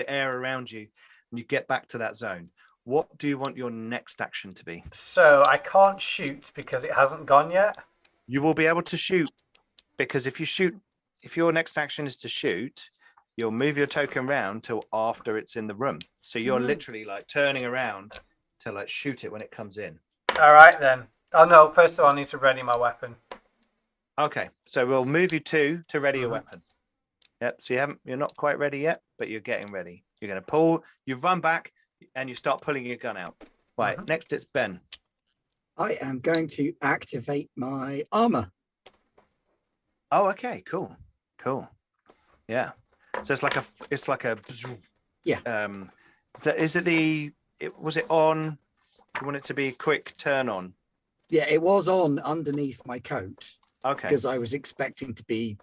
air around you, and you get back to that zone. What do you want your next action to be? So I can't shoot because it hasn't gone yet. You will be able to shoot, because if your next action is to shoot, you'll move your token round till after it's in the room. So you're literally like turning around to like shoot it when it comes in. All right then. Oh no! First of all, I need to ready my weapon. Okay, so we'll move you to ready your weapon. Yep. So you're not quite ready yet, but you're getting ready. You're going to pull. You run back and you start pulling your gun out. Right. Next, it's Ben. I am going to activate my armor. Oh, okay. Cool. Yeah. So it's like a. Yeah. Was it on? You want it to be a quick turn on? Yeah, it was on underneath my coat Okay. because I was expecting to be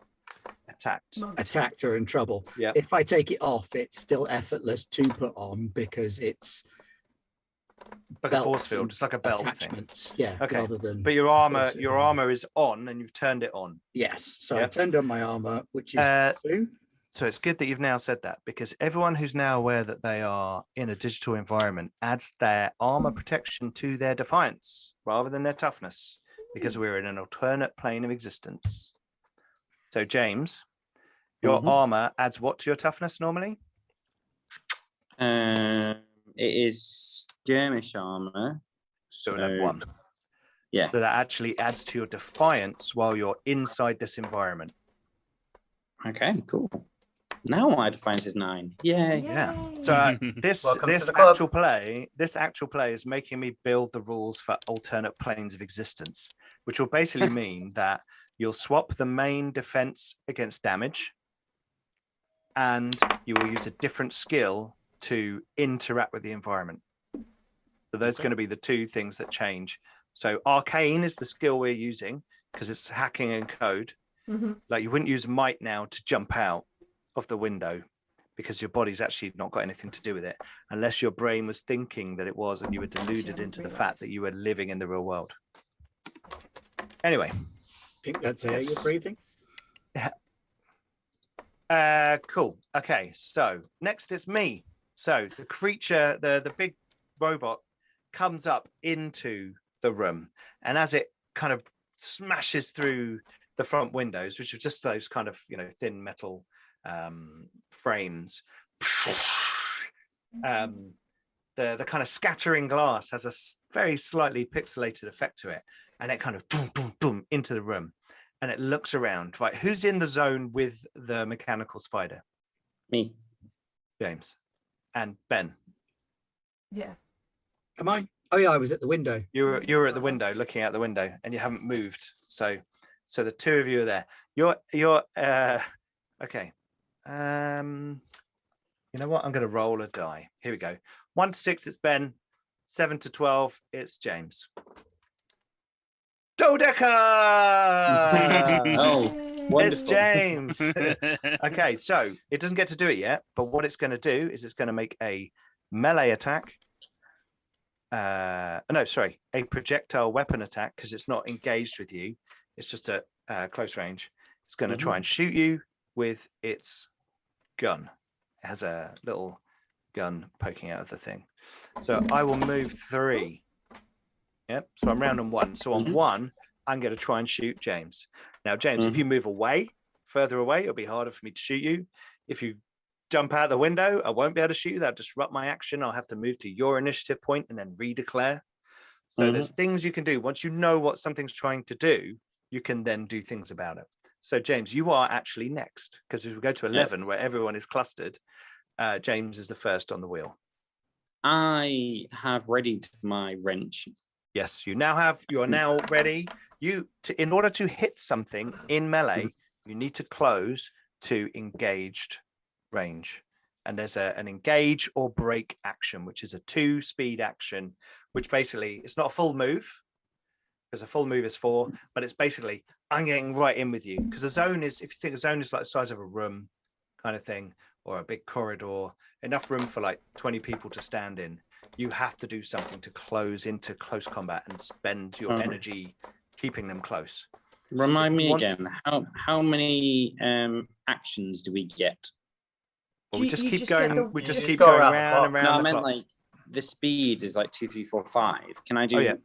attacked or in trouble. Yeah. If I take it off, it's still effortless to put on because it's like a force field. It's like a belt attachments. thing. Yeah. Okay. Rather than But your armor is on, and you've turned it on. Yes. So Yeah. I turned on my armor, which is 2. So it's good that you've now said that, because everyone who's now aware that they are in a digital environment adds their armor protection to their defiance rather than their toughness, because we're in an alternate plane of existence. So James, your armor adds what to your toughness normally? It is skirmish armor. So it'll add 1. Yeah. So that actually adds to your defiance while you're inside this environment. Okay, cool. Now my defiance is 9. Yay. Yeah. So this actual play is making me build the rules for alternate planes of existence, which will basically mean that you'll swap the main defense against damage, and you will use a different skill to interact with the environment. So those are going to be the 2 things that change. So arcane is the skill we're using because it's hacking and code. Like you wouldn't use might now to jump out of the window because your body's actually not got anything to do with it, unless your brain was thinking that it was and you were deluded into the fact that you were living in the real world. Anyway. I think that's how you're breathing. Cool. Okay, so next it's me. So the creature, the big robot comes up into the room, and as it kind of smashes through the front windows, which are just those kind of thin metal frames, the kind of scattering glass has a very slightly pixelated effect to it, and it kind of boom boom boom into the room, and it looks around. Right, who's in the zone with the mechanical spider? Me. James. And Ben. Yeah. Am I? Oh yeah, I was at the window. You were at the window, looking out the window, and you haven't moved. So the 2 of you are there. You're okay. You know what? I'm going to roll a die. Here we go. 1 to 6, it's Ben. 7 to 12, it's James. Dodeca! Oh, wonderful. It's James. Okay, so it doesn't get to do it yet, but what it's going to do is it's going to make a melee attack. A projectile weapon attack, because it's not engaged with you. It's just a close range. It's going to try and shoot you with its gun. It has a little gun poking out of the thing. So I will move 3 Yep. So I'm round on 1. So on 1, I'm going to try and shoot James. Now, James, if you move further away, it'll be harder for me to shoot you. If you jump out the window, I won't be able to shoot you. That'll disrupt my action. I'll have to move to your initiative point and then redeclare. So there's things you can do. Once you know what something's trying to do, you can then do things about it. So James, you are actually next, because if we go to 11, where everyone is clustered, James is the first on the wheel. I have readied my wrench. Yes, you are now ready. In order to hit something in melee, you need to close to engaged range. And there's an engage or break action, which is a 2-speed action, which basically, it's not a full move, because a full move is 4, but it's basically, I'm getting right in with you. Because a zone is, if you think a zone is like the size of a room kind of thing, or a big corridor, enough room for like 20 people to stand in, you have to do something to close into close combat and spend your energy keeping them close. Remind me again, how many actions do we get? Well, we just keep going. We just keep go going around round and round. No, I the meant clock. like the speed is like 2, 3, 4, 5. Can I do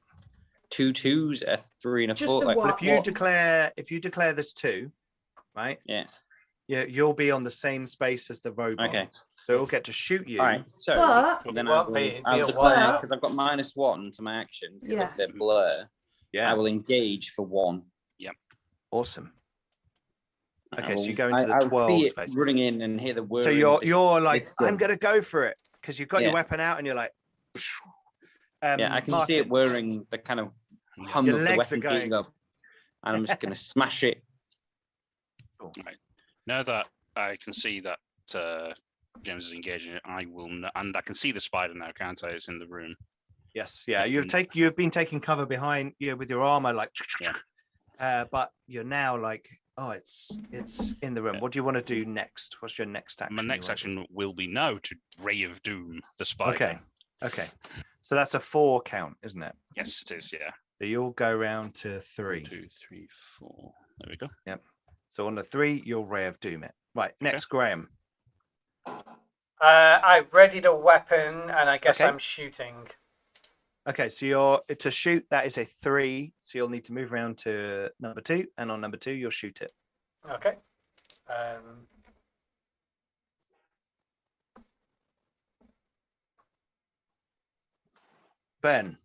2 2s, a 3 and a Just 4? the Like, what? If you declare this 2, right? Yeah. You'll be on the same space as the robot. Okay. So it'll get to shoot you. All right. So But then I'll declare, because I've got -1 to my action because of the blur. Yeah. I will engage for 1. Awesome. Okay, I so will- you go into the I'll 12 see it space. running in and hear the word. So you're like, I'm gonna go for it, because you've got your Yeah. weapon out and you're like, Yeah, I can see Martin, it whirring, the kind of hum Your of the legs are weapon heating going. up, and I'm just going to smash it. Right. Now that I can see that James is engaging, I will, and I can see the spider now, can't I? It's in the room. Yes, yeah. You've been taking cover behind you with your armor, like, but you're now like, oh, it's in the room. Yeah. What do you want to do next? What's your next action? My next action will be now to Ray of Doom the spider. Okay. So that's a 4 count, isn't it? Yes, it is. Yeah. So you'll go round to 3. 1, 2, 3, 4. There we go. Yep. So on the 3, you'll Ray of Doom it. Right. Next, Graham. I readied a weapon, and I guess Okay. I'm shooting. Okay, so to shoot, that is a 3. So you'll need to move around to number 2, and on number 2, you'll shoot it. Okay. Ben,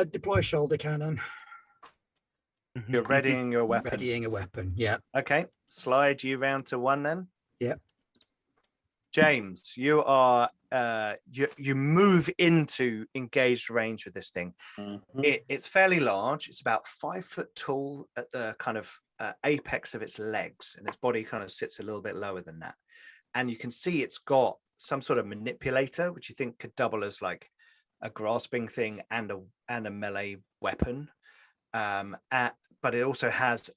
Deploy shoulder cannon. you're readying your weapon. Readying a weapon. Yeah. Okay, slide you round to 1 then. Yep. James, you are you move into engaged range with this thing. It's fairly large. It's about 5 foot tall at the kind of apex of its legs, and its body kind of sits a little bit lower than that. And you can see it's got some sort of manipulator, which you think could double as like a grasping thing and a melee weapon. But it also has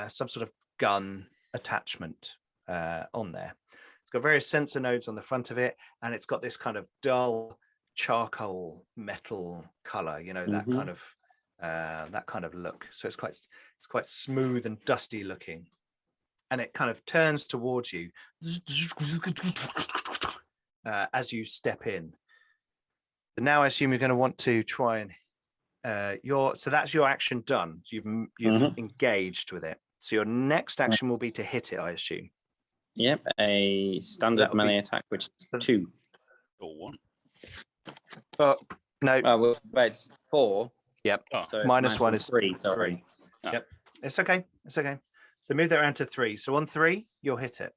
some sort of gun attachment on there. It's got various sensor nodes on the front of it, and it's got this kind of dull charcoal metal color, that kind of look. So it's quite smooth and dusty looking, and it kind of turns towards you as you step in. So now I assume you're going to want to try and so that's your action done. You've engaged with it. So your next action will be to hit it, I assume. Yep, a standard melee attack, which is 2. Or 1. Oh no. Well, it's 4. Yep. Oh. So Minus 1 is 3. Sorry. 3. Yep. It's okay. So move that around to 3. So on 3, you'll hit it.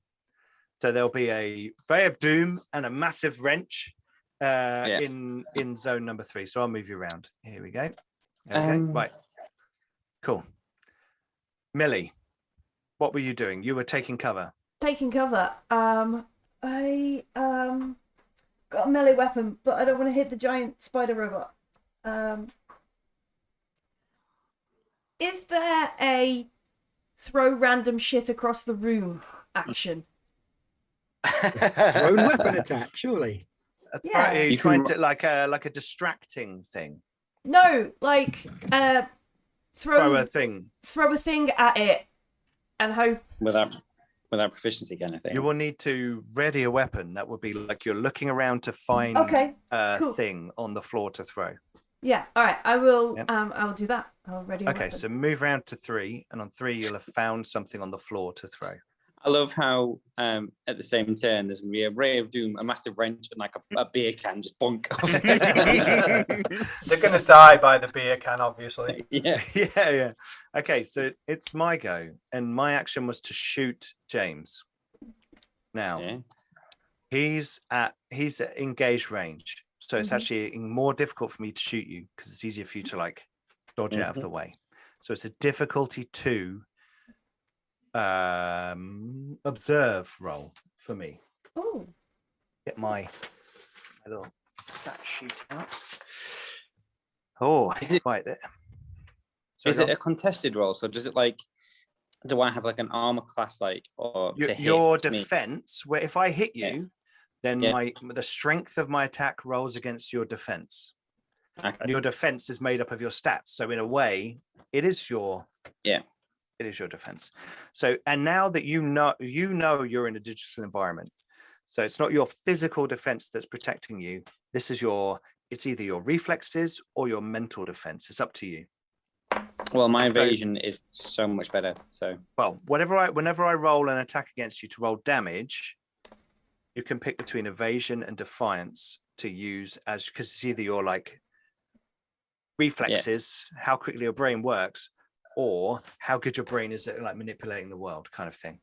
So there'll be a Ray of Doom and a massive wrench in zone number 3. So I'll move you around. Here we go. Okay, right. Cool. Millie, what were you doing? You were taking cover. Taking cover. I got a melee weapon, but I don't want to hit the giant spider robot. Is there a throw random shit across the room action? Thrown weapon attack, surely. Yeah. Are you You trying can- to like a distracting thing? No, like Throw a thing. throw a thing at it and hope. Without proficiency kind of thing. You will need to ready a weapon. That would be like you're looking around to find Okay, a cool. thing on the floor to throw. Yeah. All right. I will. Yep. I will do that. I'll ready. a Okay, weapon. so move around to 3, and on 3 you'll have found something on the floor to throw. I love how at the same turn there's gonna be a ray of doom, a massive wrench, and like a beer can just bonk. They're going to die by the beer can, obviously. Yeah. Yeah. Okay, so it's my go, and my action was to shoot James. Now Yeah. he's at engaged range, so it's Mhm. actually more difficult for me to shoot you because it's easier for you to like dodge out of the way. So it's a difficulty 2 observe roll for me. Oh. Get my little stat sheet out. Oh, Is it- right there. Is it a contested roll? So does it like? Do I have like an armor class like or to hit your me? defense? Where if I hit Yeah. you, then Yeah. the strength of my attack rolls against your defense. Okay. And your defense is made up of your stats. So in a way, it is your it is your defense. So and now that you know you're in a digital environment, so it's not your physical defense that's protecting you. This is it's either your reflexes or your mental defense. It's up to you. Well, my evasion is so much better. So Well, whenever I roll an attack against you to roll damage, you can pick between evasion and defiance to use as because it's either your like reflexes, how quickly your brain works, or how good your brain is at like manipulating the world, kind of thing.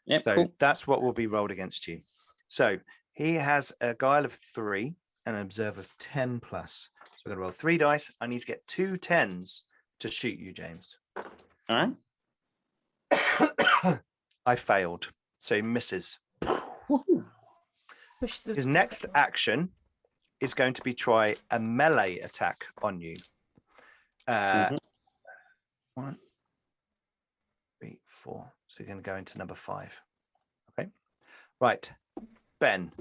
yeah, So cool. that's what will be rolled against you. So he has a guile of 3 and an observe of 10 plus. So I'm gonna roll 3 dice. I need to get 2 10s to shoot you, James. All right. I failed, so he misses. Push the His next action is going to be try a melee attack on you. Mhm. 1, 3, 4. So you're going to go into number 5. Okay. Right. Ben,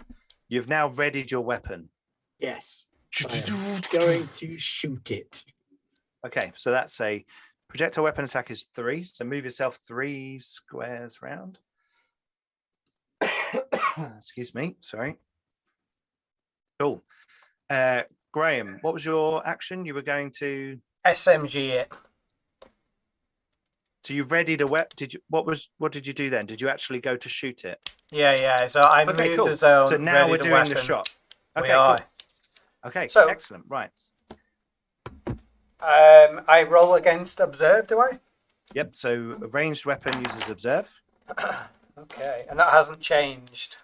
you've now readied your weapon. Yes. I am going to shoot it. Okay, so that's a projectile weapon attack is 3. So move yourself 3 squares round. Excuse me. Sorry. Cool. Graham, what was your action? You were going to. SMG it. So you readied a weapon. What did you do then? Did you actually go to shoot it? Yeah. So I Okay, moved cool. the zone. So now ready we're the doing the weapon. shot. We Okay, are. cool. Okay, So- excellent. Right. I roll against observe, do I? Yep. So a ranged weapon uses observe. Okay, and that hasn't changed.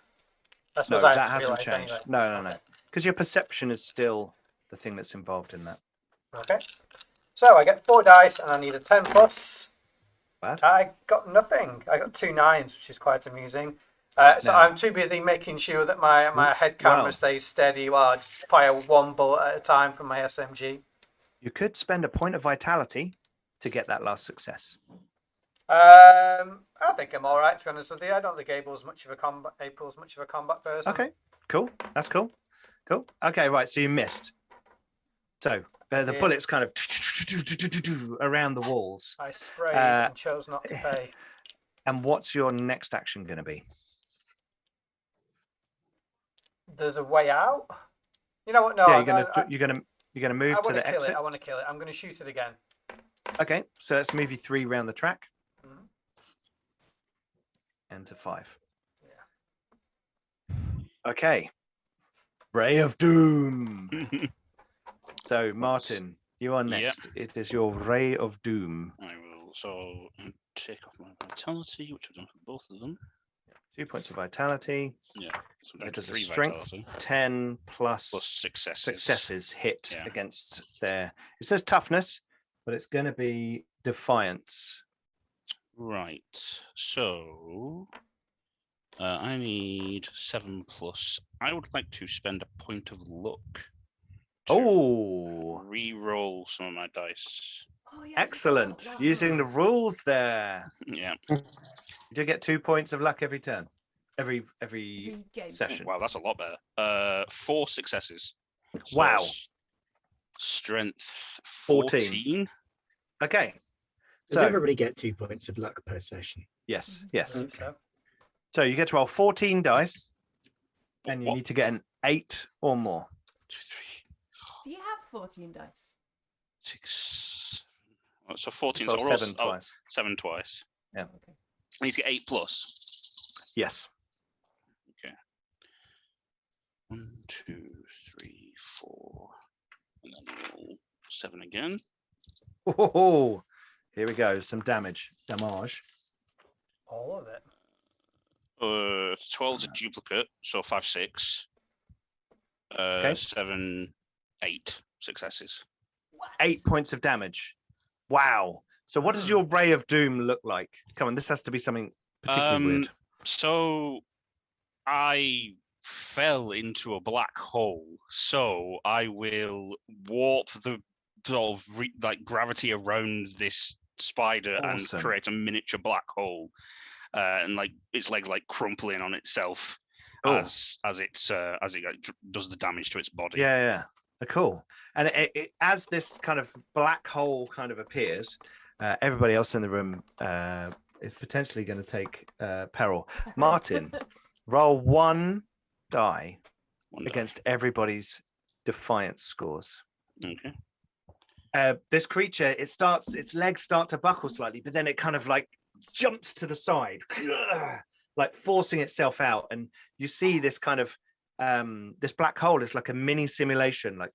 That's No, what I that hasn't realised changed. anyway. No. Because your perception is still the thing that's involved in that. Okay. So I get 4 dice and I need a 10 plus. Bad. I got nothing. I got 2 9s, which is quite amusing. So Now- I'm too busy making sure that my head camera Well- stays steady while I just fire 1 bullet at a time from my SMG. You could spend a point of vitality to get that last success. I think I'm all right, to be honest with you. I don't think April's much of a combat person. Okay, cool. That's cool. Cool. Okay, right. So you missed. So the Yeah. bullets kind of around the walls. I sprayed Uh, and chose not to pay. And what's your next action going to be? There's a way out. You know what? No, Yeah, I you're gonna move to want to the kill exit. it. I want to kill it. I'm going to shoot it again. Okay, so let's move you 3 round the track. Mhm. And to 5. Okay. Ray of Doom. So Martin, you are Yeah. next. It is your Ray of Doom. I will take off my vitality, which I've done for both of them. 2 points of vitality. Yeah. So I'm down It to does a 3 strength vitality 10 plus plus successes. successes hit Yeah. against their. It says toughness, but it's going to be defiance. Right. So I need 7 plus. I would like to spend a point of luck to Oh, re-roll some of my dice. Oh, yeah, I forgot excellent! about that. Using the rules there. Yeah. You do get 2 points of luck every turn, every Every game. session. Wow, that's a lot better. 4 successes. So Wow. that's Strength 14. 14. Okay. Does So everybody get 2 points of luck per session? yes, I yes. think so. So you get to roll 14 dice, and you What? need to get an 8 or more. 2, 3. Do you have 14 dice. 6, 7. So 14. Roll So roll 7 twice. 7 twice. Yeah. Okay. I need to get 8 plus. Yes. Okay. 1, 2, 3, 4, and then roll 7 again. Oh, here we go. Some damage. All of it. 12's a duplicate, so 5, 6. Okay. 7, 8 successes. 8 points of damage. Wow. So what does your ray of doom look like? Come on, this has to be something particularly weird. So I fell into a black hole, so I will warp the sort of gravity around this spider Awesome. and create a miniature black hole, and like its legs like crumpling on itself as it does the damage to its body. Yeah. Cool. And as this kind of black hole kind of appears, everybody else in the room is potentially going to take peril. Martin, roll 1 die against everybody's defiance scores. Okay. This creature, its legs start to buckle slightly, but then it kind of like jumps to the side, like forcing itself out. And you see this kind of this black hole is like a mini simulation, like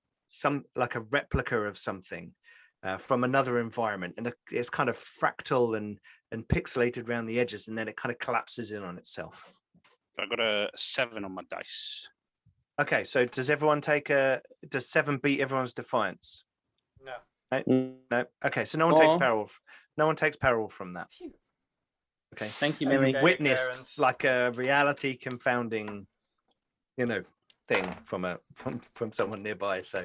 a replica of something from another environment, and it's kind of fractal and pixelated around the edges, and then it kind of collapses in on itself. I got a 7 on my dice. Okay, so does 7 beat everyone's defiance? No. No. Okay, so no one takes peril. No one takes peril from that. Phew. Okay. Thank you, Okay. Millie. Very Witnessed Clarence. like a reality confounding, thing from someone nearby. So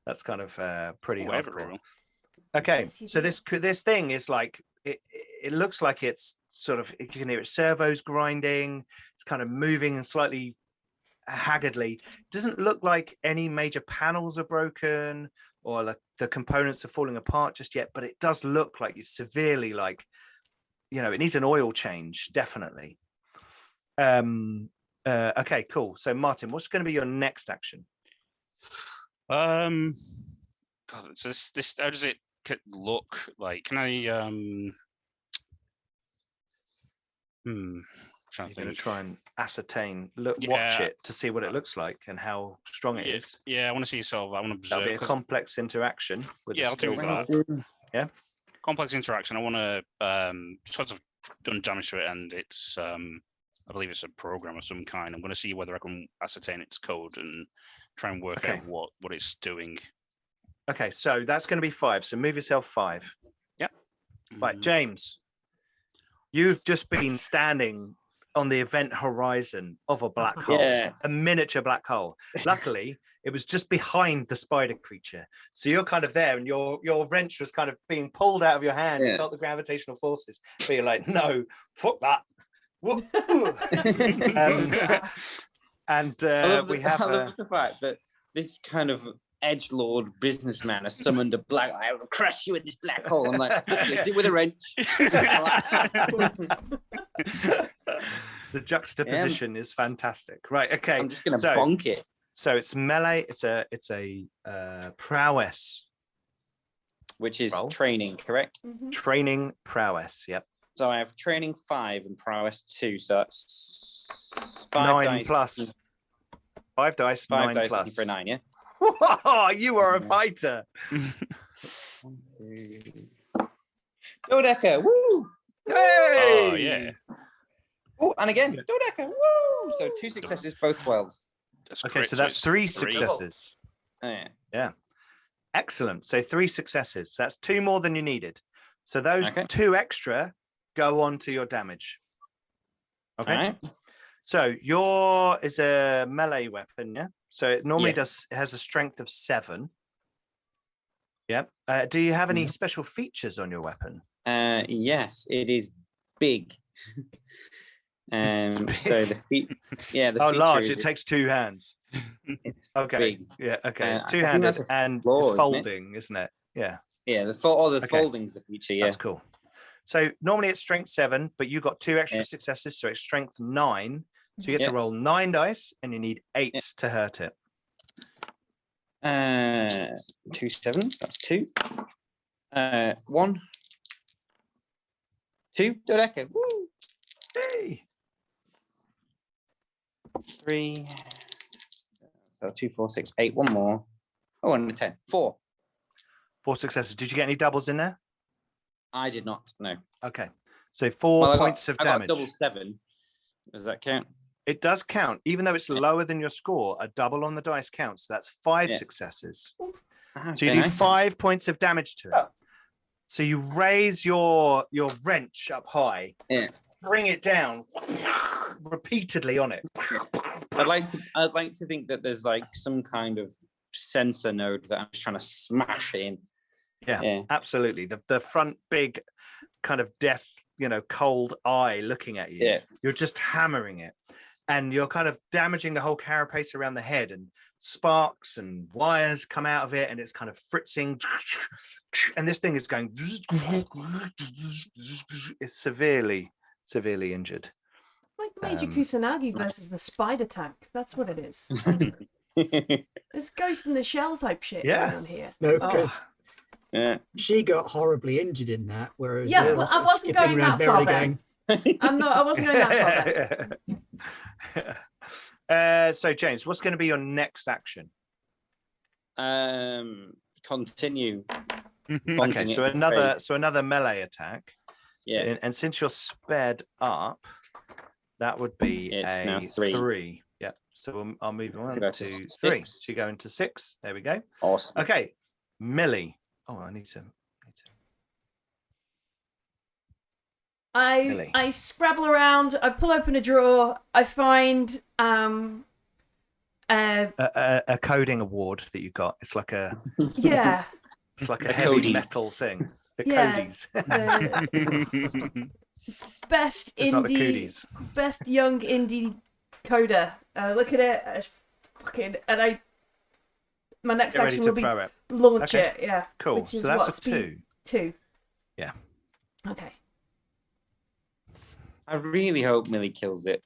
that's kind of pretty Whatever. hardcore. Okay, Yes, you so do. this thing is like it looks like it's sort of, you can hear its servos grinding. It's kind of moving slightly haggardly. It doesn't look like any major panels are broken or like the components are falling apart just yet, but it does look like you've severely it needs an oil change, definitely. Okay, cool. So Martin, what's going to be your next action? God, so this how does it look like? Can I trying You're to going to think. try and ascertain, watch Yeah. it to see what it looks like and how strong it is. Yeah, I want to see yourself. I want to observe. That'll be a 'cause- complex interaction with Yeah, a I'll do skill that. roll. Yeah. Complex interaction. I want to sort of done damage to it, and it's I believe it's a program of some kind. I'm going to see whether I can ascertain its code and try and work Okay. out what it's doing. Okay, so that's going to be 5. So move yourself 5. Right, James, you've just been standing on the event horizon of a black hole, a miniature black hole. Luckily, it was just behind the spider creature. So you're kind of there, and your wrench was kind of being pulled out of your hand. You felt the gravitational forces, but you're like, no, fuck that. And we have I love the fact that this kind of edgelord businessman has summoned a black. I will crush you in this black hole. I'm like, hit it with a wrench. The juxtaposition is fantastic. Right. Okay. I'm just gonna bonk it. So it's melee. It's a prowess, which is roll. Training, correct? Mhm. Training prowess. Yep. So I have training 5 and prowess 2. So that's 5 9 dice. plus. 5 dice. 5 9 dice plus. for a 9, yeah. You are a fighter. Dodeca, woo! Hey! Oh yeah. Oh, and again, Dodeca, woo! So 2 successes, both 12s. That's Okay, great. so that's it's 3 3. successes. Oh, yeah. Excellent. So 3 successes. So that's 2 more than you needed. So those Okay. 2 extra go on to your damage. Okay. All right. So your is a melee weapon, yeah? So it normally Yes. it has a strength of 7. Yep. Do you have any Mhm. special features on your weapon? Yes, it is big. It's So the Oh, feature large. is It takes 2 hands. it's Okay. big. Yeah. Okay. I think 2-handed that's a and flaw, it's isn't it? folding, isn't it? Yeah. Yeah, the Okay. folding's the feature. Yeah. That's cool. So normally it's strength 7, but you got 2 extra Yeah. successes, so it's strength 9. So you get Yeah. to roll 9 dice, and you need 8 to hurt it. 2 sevens. That's 2. 1, 2. Dodeca. Woo! Hey. 3. So 2, 4, 6, 8. One more. Oh, and a 10. 4. 4 successes. Did you get any doubles in there? I did not. No. Okay. So 4 points of I got damage. double 7. Does that count? It does count, even though it's lower than your score. A double on the dice counts. That's 5 Yeah. successes. Ah, So you okay, do nice. 5 points of damage to it. Oh. So you raise your wrench up high, Yeah. bring it down repeatedly on it. I'd like to think that there's like some kind of sensor node that I'm just trying to smash in. Yeah. Absolutely. The front big kind of death, cold eye looking at you. Yeah. You're just hammering it. And you're kind of damaging the whole carapace around the head, and sparks and wires come out of it, and it's kind of fritzing. And this thing is going. It's severely injured. Like Major Um, Kusanagi versus the spider tank. That's what it is. There's Ghost in the Shell type shit Yeah. going on here. No, because Yeah. she got horribly injured in that, whereas Yeah, you're well, I sort of wasn't skipping going around that far merrily then. I wasn't going that far back. So James, what's going to be your next action? Continue. Okay, bonking so it in another melee attack. Yeah. And since you're sped up, that would be It's now a 3. 3. Yeah. So I'll move on Go to to 3. 6. So you go into 6. There we go. Awesome. Okay, Millie. Oh, I need to. Millie. I scrabble around. I pull open a drawer. I find A coding award that you got. It's like a yeah. It's like a The heavy Codies. metal thing. The Yeah. Codies. The best It's not the indie, cooties. best young indie coder. Look at it. My next Get ready action to will be throw it. launch Okay. it. Yeah. Cool. Which is So that's what, a speed? 2. 2. Yeah. Okay. I really hope Millie kills it.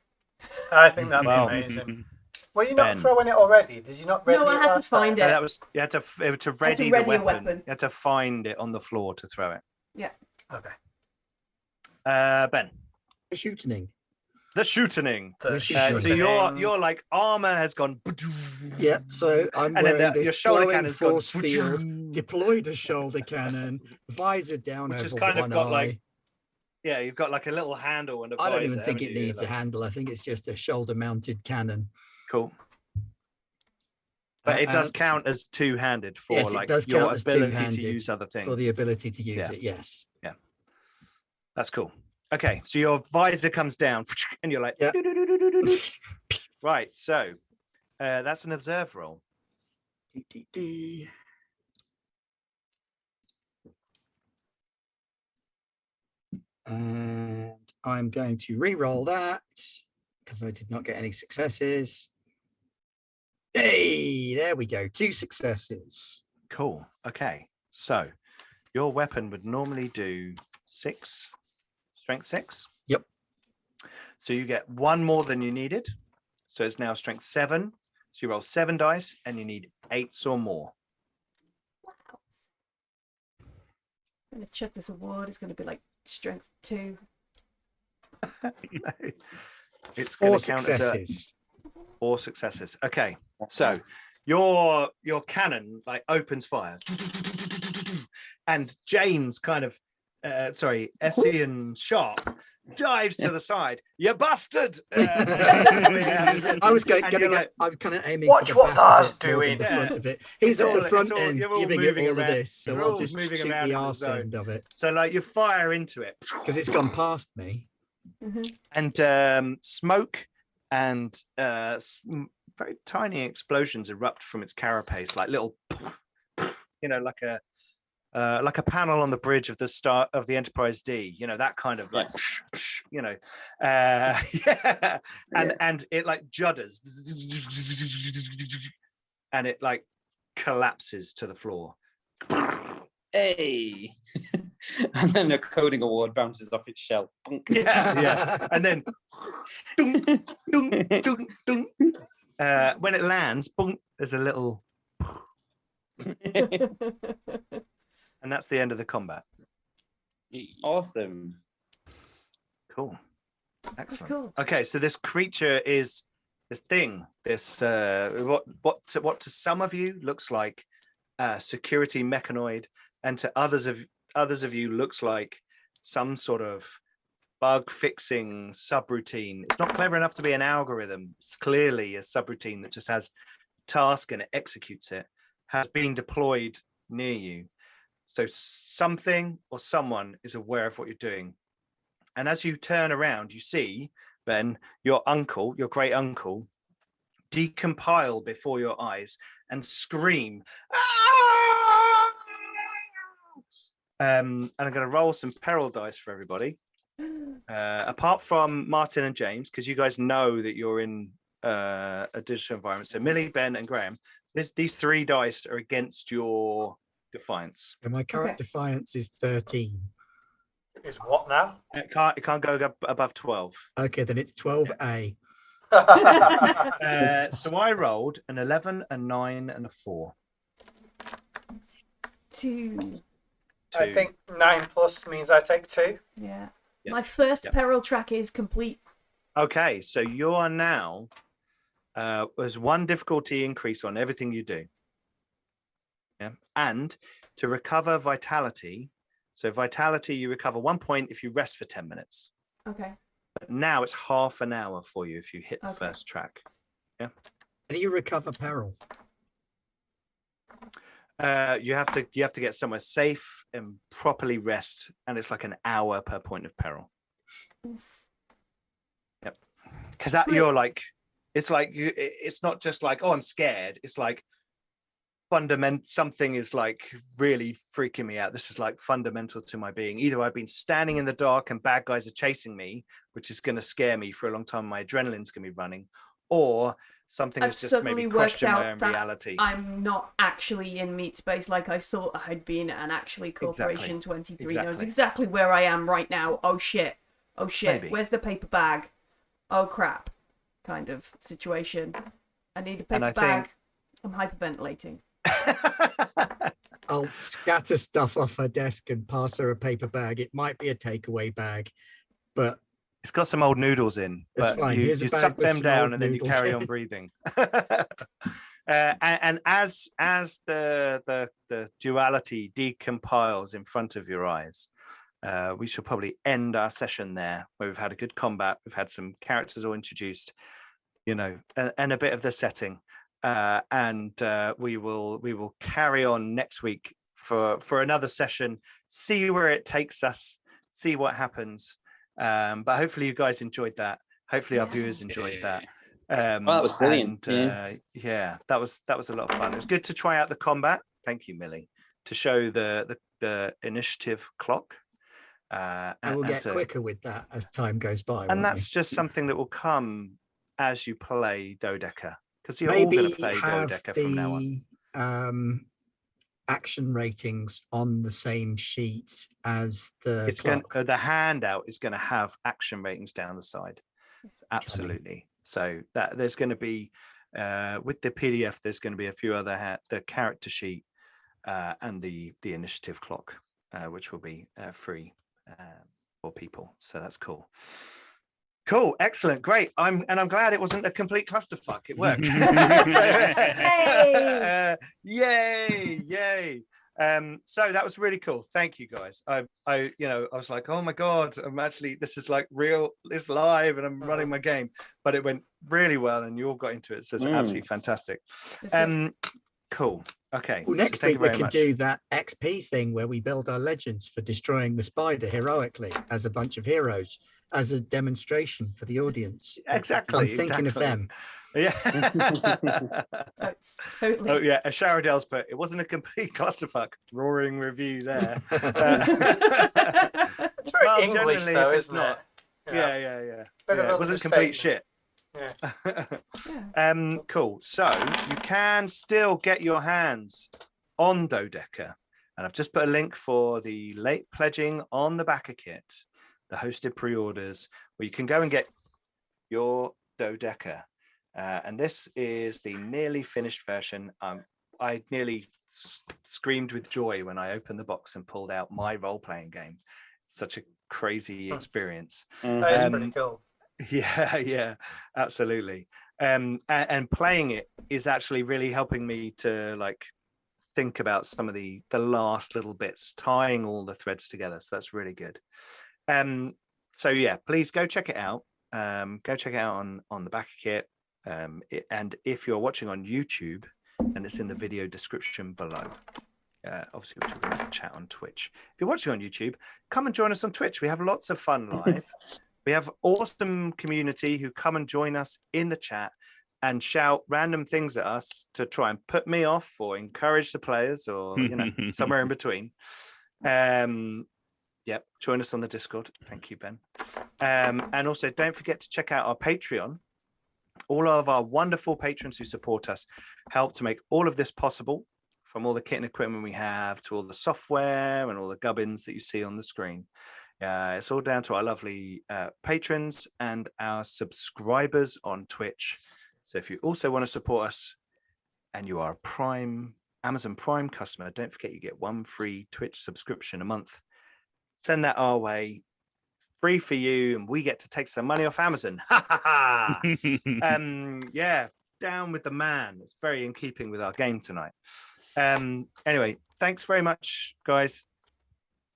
I think that'd Wow. be amazing. Were you not Ben. throwing it already? Did you not ready No, I it had to last find time? it. That was you had to ready, ready the a weapon. weapon. You had to find it on the floor to throw it. Yeah. Okay. Ben, Shooting. the shooting. The So shooting. your like armor has gone. Yeah, so I'm And then wearing your this shoulder glowing cannon's gone. force field, deployed a shoulder cannon, visor down Which has over kind of one got, eye. like, Yeah, you've got like a little handle and a I don't visor, even think haven't it you? needs a Like, handle. I think it's just a shoulder-mounted cannon. Cool. But it does count as two-handed for yes, it like does your count as ability to two-handed use other things. for the ability to use Yeah. it. Yes. That's cool. Okay, so your visor comes down and you're like, Yeah. right. So that's an observe roll. And I'm going to re-roll that because I did not get any successes. Hey, there we go. 2 successes. Cool. Okay, so your weapon would normally do 6, strength 6. Yep. So you get 1 more than you needed. So it's now strength 7. So you roll 7 dice and you need 8s or more. Wow. I'm gonna check this award. It's gonna be like strength 2. It's going 4 to count as successes. 4 successes. Okay, so your cannon like opens fire, and James kind of, Essian Sharp dives to the side. You bastard! I was going. And you're like, I'm kind of aiming. Watch for the what back Thar's of it more than doing. The Yeah. front of it. He's at the front end, you're all giving it moving all of around. this, so You're I'll all just moving shoot around the in the arse zone. end of it so like you fire into it because it's gone past me. and smoke and very tiny explosions erupt from its carapace, like little, like a panel on the bridge of the start of the Enterprise D, that kind of like, yeah, and it like judders, and it like collapses to the floor. Hey. And then a coding award bounces off its shell. Bunk. Yeah, and then dunk, dunk, dunk, dunk. When it lands, boom, there's a little And that's the end of the combat. Awesome. Cool. That's Excellent. cool. Okay, so this creature is this thing, this what to some of you looks like security mechanoid, and to others of you looks like some sort of bug fixing subroutine. It's not clever enough to be an algorithm. It's clearly a subroutine that just has task and it executes it, has been deployed near you. So something or someone is aware of what you're doing. And as you turn around, you see, Ben, your uncle, your great uncle, decompile before your eyes and scream. "Ah!" And I'm going to roll some peril dice for everybody. Apart from Martin and James, because you guys know that you're in a digital environment. So Millie, Ben, and Graham, these 3 dice are against your defiance. And my current Okay. defiance is 13. Is what now? It can't go above 12. Okay, then it's 12A. So I rolled an 11, a 9, and a 4. 2. I think 9 plus means I take 2. Yeah. Yeah. My first Yeah. peril track is complete. Okay, so you are now there's 1 difficulty increase on everything you do. Yeah, and to recover vitality. So vitality, you recover 1 point if you rest for 10 minutes. Okay. But now it's half an hour for you if you hit the Okay. first track. How do you recover peril? You have to get somewhere safe and properly rest, and it's like an hour per point of peril. Oof. Because that Right. you're like, it's like it's not just like, oh, I'm scared. It's like something is like really freaking me out. This is like fundamental to my being. Either I've been standing in the dark and bad guys are chasing me, which is going to scare me for a long time. My adrenaline's going to be running, or something I've has just suddenly maybe worked questioned my out own that reality. I'm not actually in meat space like I thought I had been, and actually Corporation 23 knows exactly where I am right now. Oh shit. Oh shit. Maybe. Where's the paper bag? Oh crap. Kind of situation. I need a And paper I bag. think- I'm hyperventilating. I'll scatter stuff off her desk and pass her a paper bag. It might be a takeaway bag, but It's got some old noodles in, That's but fine. you Here's a bag suck with them some down old and then you noodles carry in on it. breathing. And as the duality decompiles in front of your eyes, we shall probably end our session there, where we've had a good combat, we've had some characters all introduced, and a bit of the setting, and we will carry on next week for another session, see where it takes us, see what happens. But hopefully you guys enjoyed that. Hopefully our viewers enjoyed that. That was brilliant. And, that was a lot of fun. It was good to try out the combat. Thank you, Millie, to show the initiative clock. and we'll and get to- quicker with that as time goes by. and won't that's just something that will come as you play Dodeca, because you're we? all going Maybe to play have Dodeca from now on. the action ratings on the same sheet as the It's going clock. the handout is going to have action ratings down the side. Absolutely. So that there's going to be with the PDF, there's going to be a few other the character sheet and the initiative clock, which will be free for people. So that's cool. Cool, excellent, great. I'm glad it wasn't a complete clusterfuck. It worked. Yay! So that was really cool. Thank you, guys. I was like, oh my god, I'm actually, this is like real, it's live, and I'm running my game. But it went really well, and you all got into it, so it's absolutely fantastic. Cool. Okay. Well, so next thank week you we very can much. do that XP thing where we build our legends for destroying the spider heroically as a bunch of heroes, as a demonstration for the audience. Exactly. I'm thinking of them. Yeah. Totally. Oh yeah, Sharadell's put it wasn't a complete clusterfuck. Roaring review there. It's very Well, English, generally, though, if it's isn't not- it? Yeah. Bit of It wasn't complete understatement. shit. Cool. So you can still get your hands on Dodeca, and I've just put a link for the late pledging on the backer kit, the hosted pre-orders, where you can go and get your Dodeca. And this is the nearly finished version. I'm I nearly screamed with joy when I opened the box and pulled out my role-playing game. Such a crazy experience. That is pretty cool. Yeah, absolutely. And playing it is actually really helping me to like think about some of the last little bits, tying all the threads together. So that's really good. So yeah, please go check it out. Go check it out on the back of kit. And if you're watching on YouTube, then it's in the video description below. Obviously, we're talking about the chat on Twitch. If you're watching on YouTube, come and join us on Twitch. We have lots of fun live. We have awesome community who come and join us in the chat and shout random things at us to try and put me off or encourage the players, or somewhere in between. Yep, join us on the Discord. Thank you, Ben. And also, don't forget to check out our Patreon. All of our wonderful patrons who support us help to make all of this possible, from all the kit and equipment we have to all the software and all the gubbins that you see on the screen. It's all down to our lovely patrons and our subscribers on Twitch. So if you also want to support us and you are a Amazon Prime customer, don't forget you get 1 free Twitch subscription a month. Send that our way. Free for you, and we get to take some money off Amazon. Yeah, down with the man. It's very in keeping with our game tonight. Anyway, thanks very much, guys.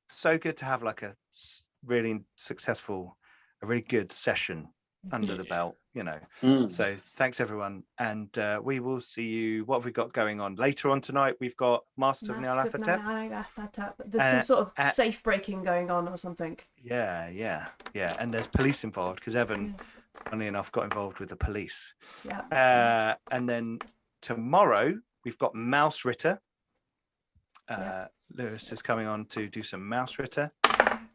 So good to have like a really successful, a really good session under the belt, So thanks everyone, and we will see you. What have we got going on later on tonight? We've got Masters of Nyarlathotep. There's some sort of safe breaking going on or something. Yeah, and there's police involved because Evan, funnily enough, got involved with the police. Yeah. And then tomorrow we've got Mouse Ritter. Lewis is coming on to do some Mouse Ritter.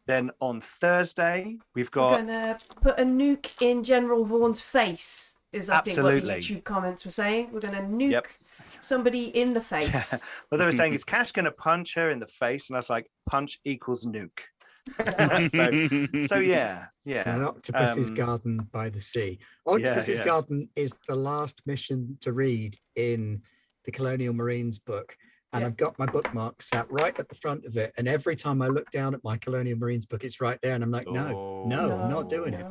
Then on Thursday, we're going to put a nuke in General Vaughan's face, is I think what the YouTube comments were saying. We're going to nuke somebody in the face. Well, they were saying, is Cash going to punch her in the face? And I was like, punch equals nuke. so yeah. An Octopus's Garden by the Sea. Octopus's Garden is the last mission to read in the Colonial Marines book. And I've got my bookmark sat right at the front of it. And every time I look down at my Colonial Marines book, it's right there. And I'm like, no, I'm not doing it.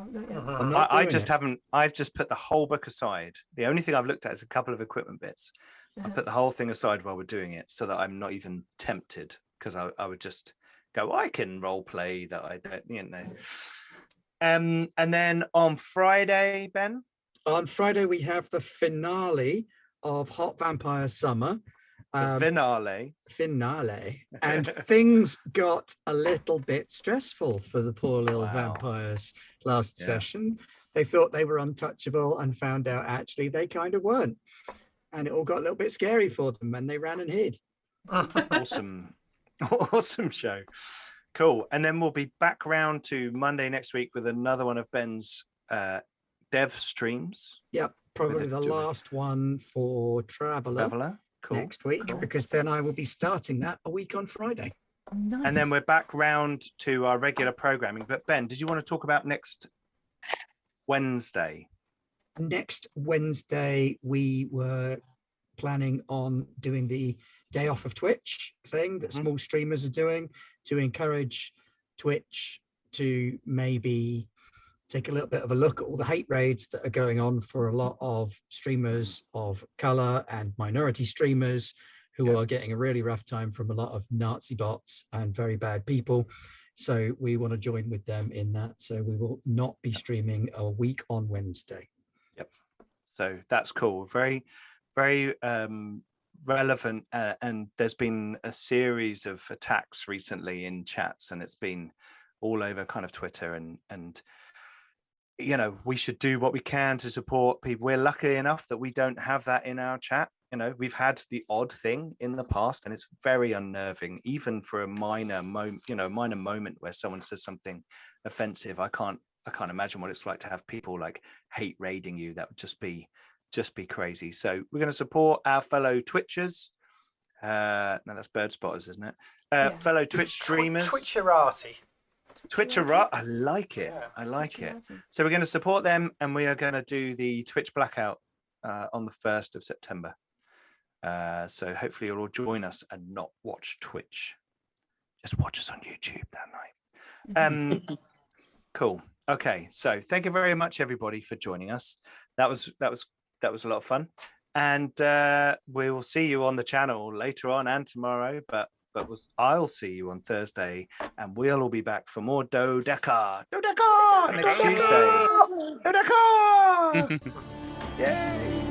I've just put the whole book aside. The only thing I've looked at is a couple of equipment bits. I put the whole thing aside while we're doing it so that I'm not even tempted, because I would just go, I can role play that I don't, And then on Friday, Ben? On Friday, we have the finale of Hot Vampire Summer. Finale, and things got a little bit stressful for the poor little vampires last session. They thought they were untouchable and found out actually they kind of weren't, and it all got a little bit scary for them, and they ran and hid. Awesome show, cool. And then we'll be back round to Monday next week with another one of Ben's dev streams. Yep, probably the last one for Traveller. Cool. Next week, because then I will be starting that a week on Friday. Nice. And then we're back round to our regular programming. But Ben, did you want to talk about next Wednesday? Next Wednesday, we were planning on doing the day off of Twitch thing that small streamers are doing to encourage Twitch to maybe take a little bit of a look at all the hate raids that are going on for a lot of streamers of color and minority streamers who are getting a really rough time from a lot of Nazi bots and very bad people. So we want to join with them in that. So we will not be streaming a week on Wednesday. Yep. So that's cool. Very, very relevant. And there's been a series of attacks recently in chats, and it's been all over kind of Twitter, and we should do what we can to support people. We're lucky enough that we don't have that in our chat. We've had the odd thing in the past, and it's very unnerving, even for a minor moment where someone says something offensive. I can't imagine what it's like to have people like hate raiding you. That would just be crazy. So we're going to support our fellow Twitchers. No, that's bird spotters, isn't it? Fellow Twitch streamers. Twitcherati, I like it. I like it. So we're going to support them, and we are going to do the Twitch blackout on the 1st of September. So hopefully you'll all join us and not watch Twitch. Just watch us on YouTube that night. Cool. Okay. So thank you very much, everybody, for joining us. That was a lot of fun. And we will see you on the channel later on and tomorrow. But I'll see you on Thursday, and we'll all be back for more Dodeca next Tuesday. Dodeca! Yay!